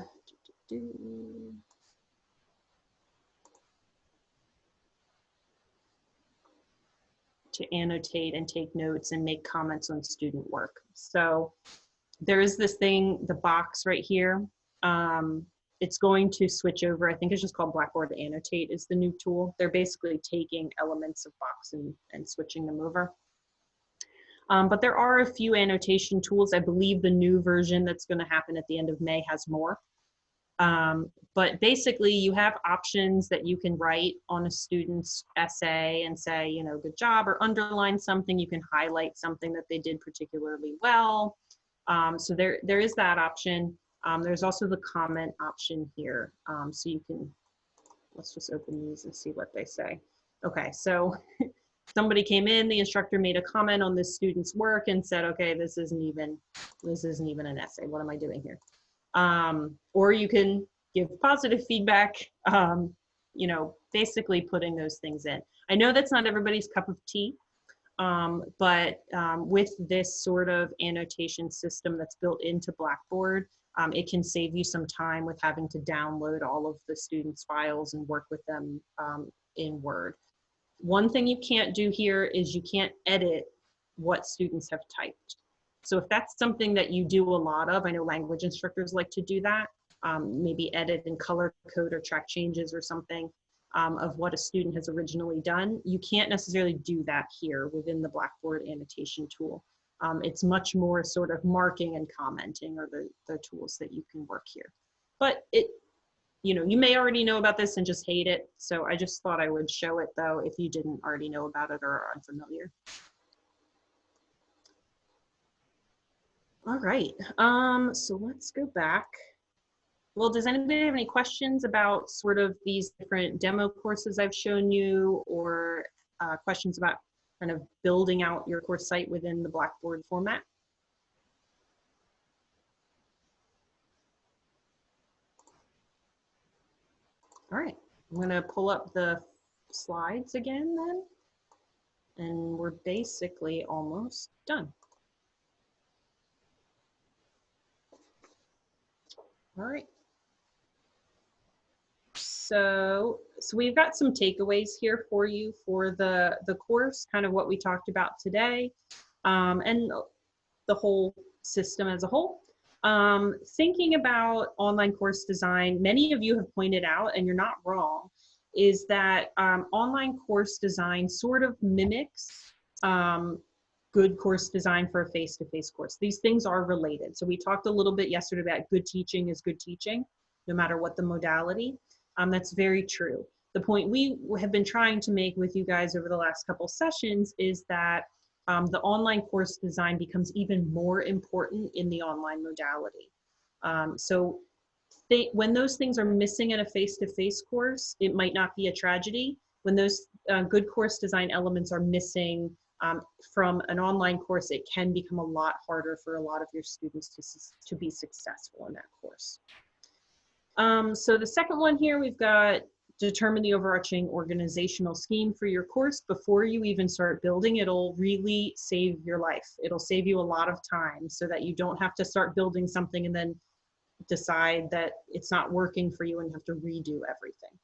to annotate and take notes and make comments on student work. So there is this thing, the box right here. It's going to switch over. I think it's just called Blackboard Annotate is the new tool. They're basically taking elements of Box and switching them over. But there are a few annotation tools. I believe the new version that's going to happen at the end of May has more. But basically you have options that you can write on a student's essay and say, you know, good job, or underline something. You can highlight something that they did particularly well. So there is that option. There's also the comment option here. So you can, let's just open these and see what they say. Okay, so somebody came in, the instructor made a comment on this student's work and said, okay, this isn't even an essay. What am I doing here? Or you can give positive feedback, you know, basically putting those things in. I know that's not everybody's cup of tea, but with this sort of annotation system that's built into Blackboard, it can save you some time with having to download all of the students' files and work with them in Word. One thing you can't do here is you can't edit what students have typed. So if that's something that you do a lot of, I know language instructors like to do that, maybe edit and color code or track changes or something of what a student has originally done. You can't necessarily do that here within the Blackboard annotation tool. It's much more sort of marking and commenting are the tools that you can work here. But you know, you may already know about this and just hate it. So I just thought I would show it though, if you didn't already know about it or are unfamiliar. All right, so let's go back. Well, does anybody have any questions about sort of these different demo courses I've shown you, or questions about kind of building out your course site within the Blackboard format? All right, I'm gonna pull up the slides again then, and we're basically almost done. All right. So we've got some takeaways here for you for the course, kind of what we talked about today, and the whole system as a whole. Thinking about online course design, many of you have pointed out, and you're not wrong, is that online course design sort of mimics good course design for a face-to-face course. These things are related. So we talked a little bit yesterday about good teaching is good teaching, no matter what the modality. That's very true. The point we have been trying to make with you guys over the last couple sessions is that the online course design becomes even more important in the online modality. So when those things are missing in a face-to-face course, it might not be a tragedy. When those good course design elements are missing from an online course, it can become a lot harder for a lot of your students to be successful in that course. So the second one here, we've got determine the overarching organizational scheme for your course before you even start building. It'll really save your life. It'll save you a lot of time so that you don't have to start building something and then decide that it's not working for you and have to redo everything.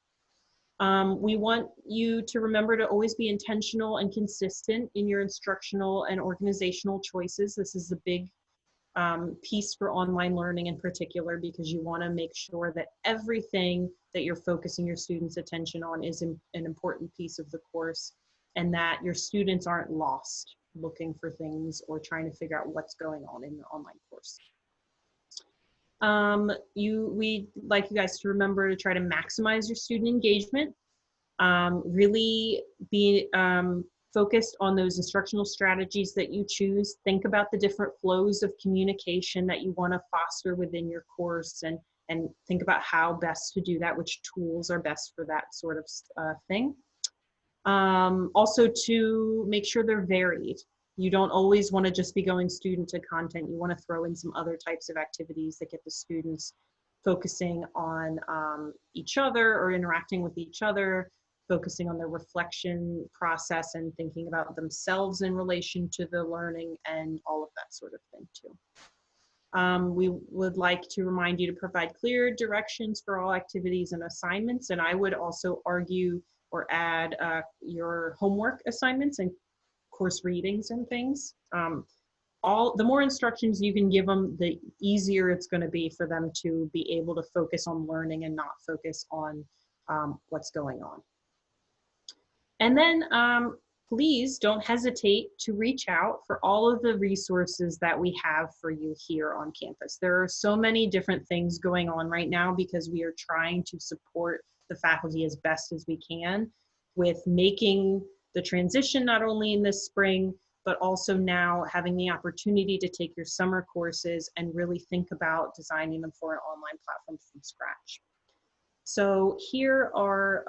We want you to remember to always be intentional and consistent in your instructional and organizational choices. This is a big piece for online learning in particular, because you want to make sure that everything that you're focusing your students' attention on is an important piece of the course, and that your students aren't lost looking for things or trying to figure out what's going on in the online course. We'd like you guys to remember to try to maximize your student engagement, really be focused on those instructional strategies that you choose. Think about the different flows of communication that you want to foster within your course, and think about how best to do that, which tools are best for that sort of thing. Also to make sure they're varied. You don't always want to just be going student to content. You want to throw in some other types of activities that get the students focusing on each other or interacting with each other, focusing on their reflection process and thinking about themselves in relation to the learning and all of that sort of thing too. We would like to remind you to provide clear directions for all activities and assignments, and I would also argue or add your homework assignments and course readings and things. The more instructions you can give them, the easier it's going to be for them to be able to focus on learning and not focus on what's going on. And then please don't hesitate to reach out for all of the resources that we have for you here on campus. There are so many different things going on right now because we are trying to support the faculty as best as we can with making the transition not only in this spring, but also now having the opportunity to take your summer courses and really think about designing them for an online platform from scratch. So here are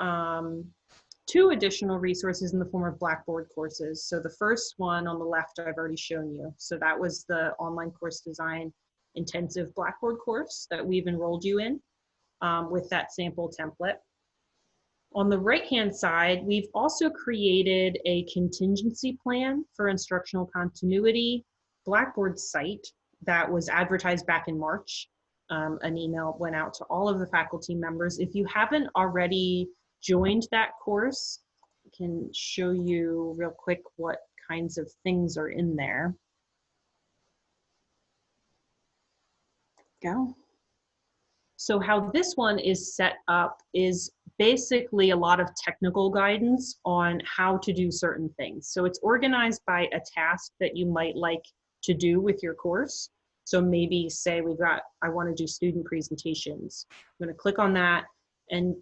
2 additional resources in the form of Blackboard courses. So the first one on the left I've already shown you. So that was the online course design intensive Blackboard course that we've enrolled you in with that sample template. On the right-hand side, we've also created a contingency plan for instructional continuity Blackboard site that was advertised back in March. An email went out to all of the faculty members. If you haven't already joined that course, I can show you real quick what kinds of things are in there. Go. So how this one is set up is basically a lot of technical guidance on how to do certain things. So it's organized by a task that you might like to do with your course. So maybe say I want to do student presentations. I'm going to click on that and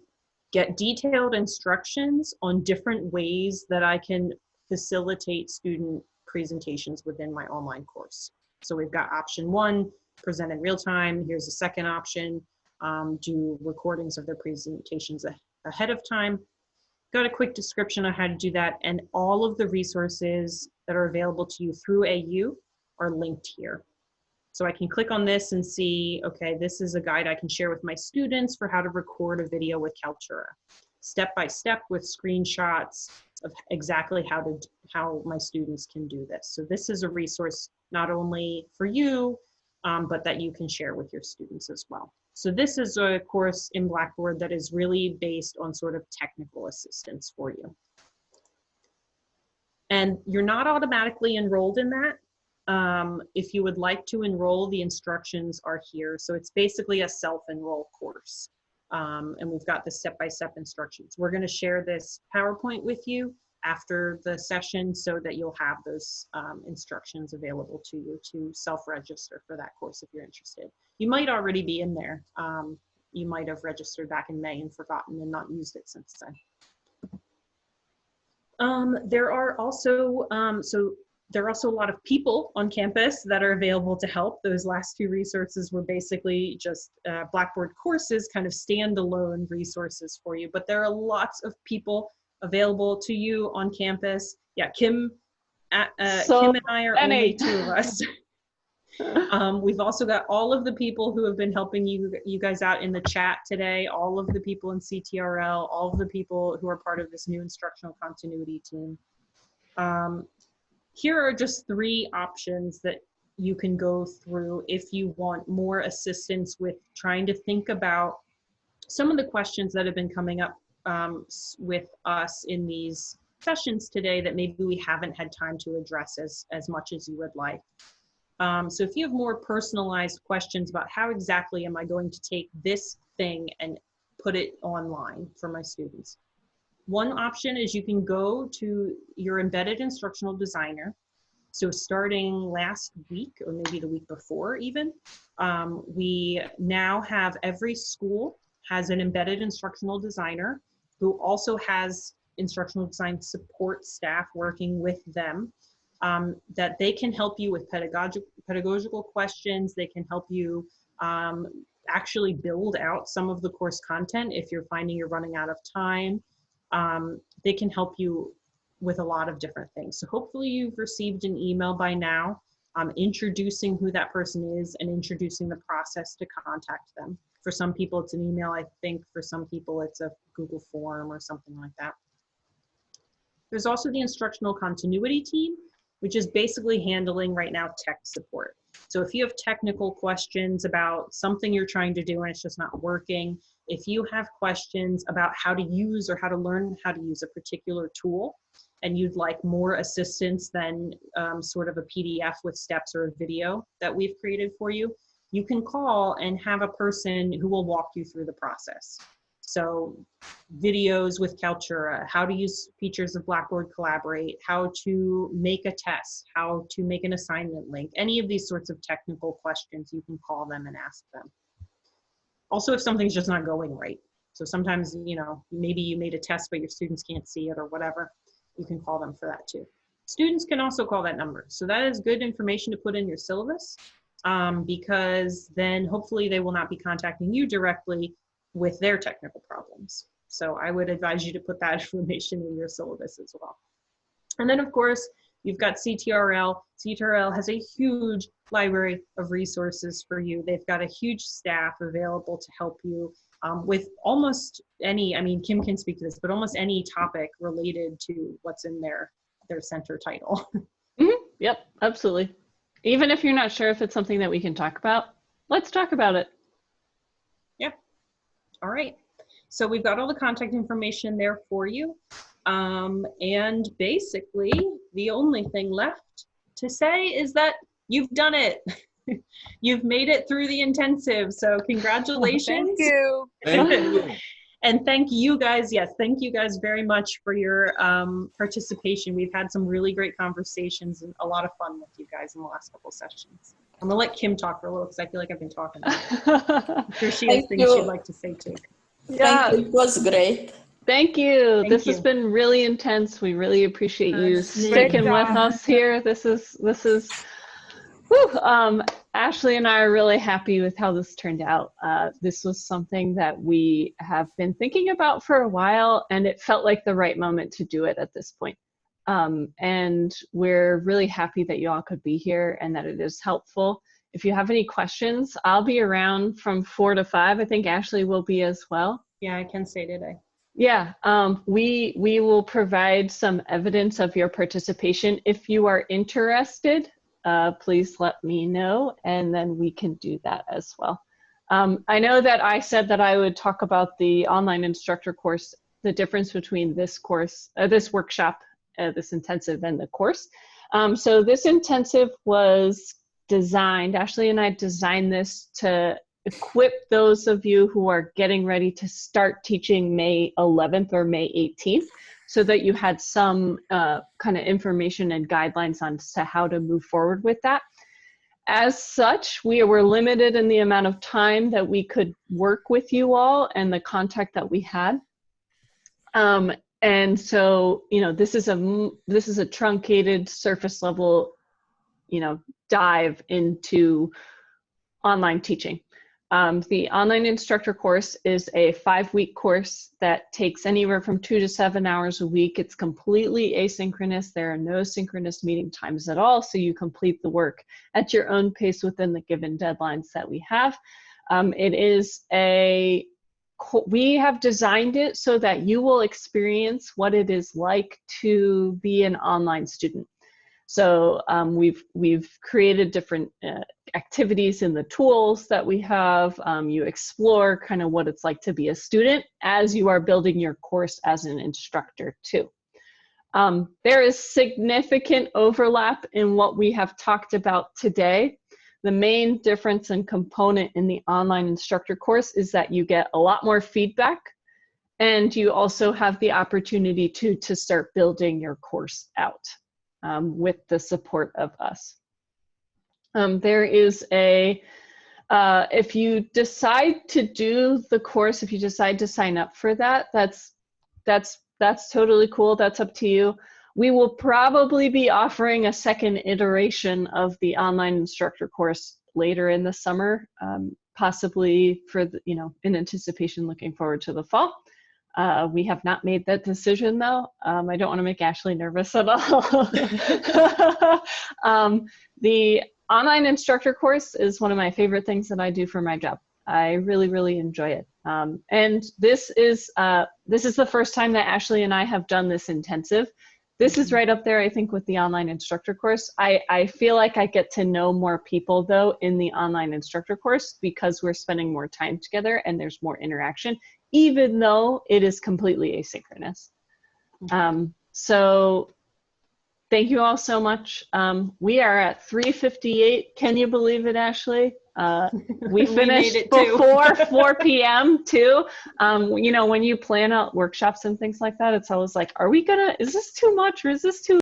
get detailed instructions on different ways that I can facilitate student presentations within my online course. So we've got option 1, present in real time. Here's a second option, do recordings of their presentations ahead of time. Got a quick description on how to do that, and all of the resources that are available to you through AU are linked here. So I can click on this and see, okay, this is a guide I can share with my students for how to record a video with Kaltura, step by step with screenshots of exactly how my students can do this. So this is a resource not only for you, but that you can share with your students as well. So this is a course in Blackboard that is really based on sort of technical assistance for you. And you're not automatically enrolled in that. If you would like to enroll, the instructions are here. So it's basically a self-enroll course. And we've got the step-by-step instructions. We're going to share this PowerPoint with you after the session so that you'll have those instructions available to you to self-register for that course if you're interested. You might already be in there. You might have registered back in May and forgotten and not used it since then. There are also a lot of people on campus that are available to help. Those last 2 resources were basically just Blackboard courses, kind of standalone resources for you, but there are lots of people available to you on campus. Yeah, Kim and I are only 2 of us. We've also got all of the people who have been helping you guys out in the chat today, all of the people in CTRL, all of the people who are part of this new instructional continuity team. Here are just 3 options that you can go through if you want more assistance with trying to think about some of the questions that have been coming up with us in these sessions today that maybe we haven't had time to address as much as you would like. So if you have more personalized questions about how exactly am I going to take this thing and put it online for my students, one option is you can go to your embedded instructional designer. So starting last week, or maybe the week before even, we now have every school has an embedded instructional designer who also has instructional design support staff working with them, that they can help you with pedagogical questions. They can help you actually build out some of the course content if you're finding you're running out of time. They can help you with a lot of different things. So hopefully you've received an email by now introducing who that person is and introducing the process to contact them. For some people it's an email, I think. For some people it's a Google form or something like that. There's also the instructional continuity team, which is basically handling right now tech support. So if you have technical questions about something you're trying to do and it's just not working, if you have questions about how to use or how to learn how to use a particular tool, and you'd like more assistance than sort of a PDF with steps or a video that we've created for you, you can call and have a person who will walk you through the process. So videos with Kaltura, how to use features of Blackboard Collaborate, how to make a test, how to make an assignment link, any of these sorts of technical questions, you can call them and ask them. Also, if something's just not going right. So sometimes, you know, maybe you made a test, but your students can't see it or whatever, you can call them for that too. Students can also call that number. So that is good information to put in your syllabus, because then hopefully they will not be contacting you directly with their technical problems. So I would advise you to put that information in your syllabus as well. And then of course, you've got CTRL. CTRL has a huge library of resources for you. They've got a huge staff available to help you with almost any, I mean, Kim can speak to this, but almost any topic related to what's in their center title. Yep, absolutely. Even if you're not sure if it's something that we can talk about, let's talk about it. Yep. All right. So we've got all the contact information there for you. And basically, the only thing left to say is that you've done it. You've made it through the intensive. So congratulations. Thank you. Thank you. And thank you guys. Yes, thank you guys very much for your participation. We've had some really great conversations and a lot of fun with you guys in the last couple sessions. I'm gonna let Kim talk for a little because I feel like I've been talking. I'm sure she has things she'd like to say too. Yeah, Thank you. It was great. thank you. Thank This you. has been really intense. We really appreciate you Great sticking with job. us here. This is whew, Ashley and I are really happy with how this turned out. This was something that we have been thinking about for a while, and it felt like the right moment to do it at this point. And we're really happy that you all could be here and that it is helpful. If you have any questions, I'll be around from 4 to 5. I think Ashley will be as well. Yeah, I can say today. Yeah, we will provide some evidence of your participation. If you are interested, please let me know, and then we can do that as well. I know that I said that I would talk about the online instructor course, the difference between this course, this workshop, this intensive, and the course. So this intensive was designed, Ashley and I designed this to equip those of you who are getting ready to start teaching May 11th or May 18th, so that you had some kind of information and guidelines on to how to move forward with that. As such, we were limited in the amount of time that we could work with you all and the contact that we had. And so, you know, this is a truncated surface level, you know, dive into online teaching. The online instructor course is a 5-week course that takes anywhere from 2 to 7 hours a week. It's completely asynchronous. There are no synchronous meeting times at all, so you complete the work at your own pace within the given deadlines that we have. We have designed it so that you will experience what it is like to be an online student. So we've created different activities in the tools that we have. You explore kind of what it's like to be a student as you are building your course as an instructor too. There is significant overlap in what we have talked about today. The main difference and component in the online instructor course is that you get a lot more feedback, and you also have the opportunity to start building your course out. With the support of us. There is if you decide to do the course, if you decide to sign up for that, that's totally cool. That's up to you. We will probably be offering a second iteration of the online instructor course later in the summer, possibly for in anticipation, looking forward to the fall. We have not made that decision though. I don't want to make Ashley nervous at all. The online instructor course is one of my favorite things that I do for my job. I really, really enjoy it. And this is the first time that Ashley and I have done this intensive. This is right up there, I think, with the online instructor course. I feel like I get to know more people though in the online instructor course because we're spending more time together and there's more interaction, even though it is completely asynchronous. So thank you all so much. We are at 3:58. Can you believe it, Ashley? We finished made it too. before 4 p.m. too. You know, when you plan out workshops and things like that, it's always like, is this too much or is this too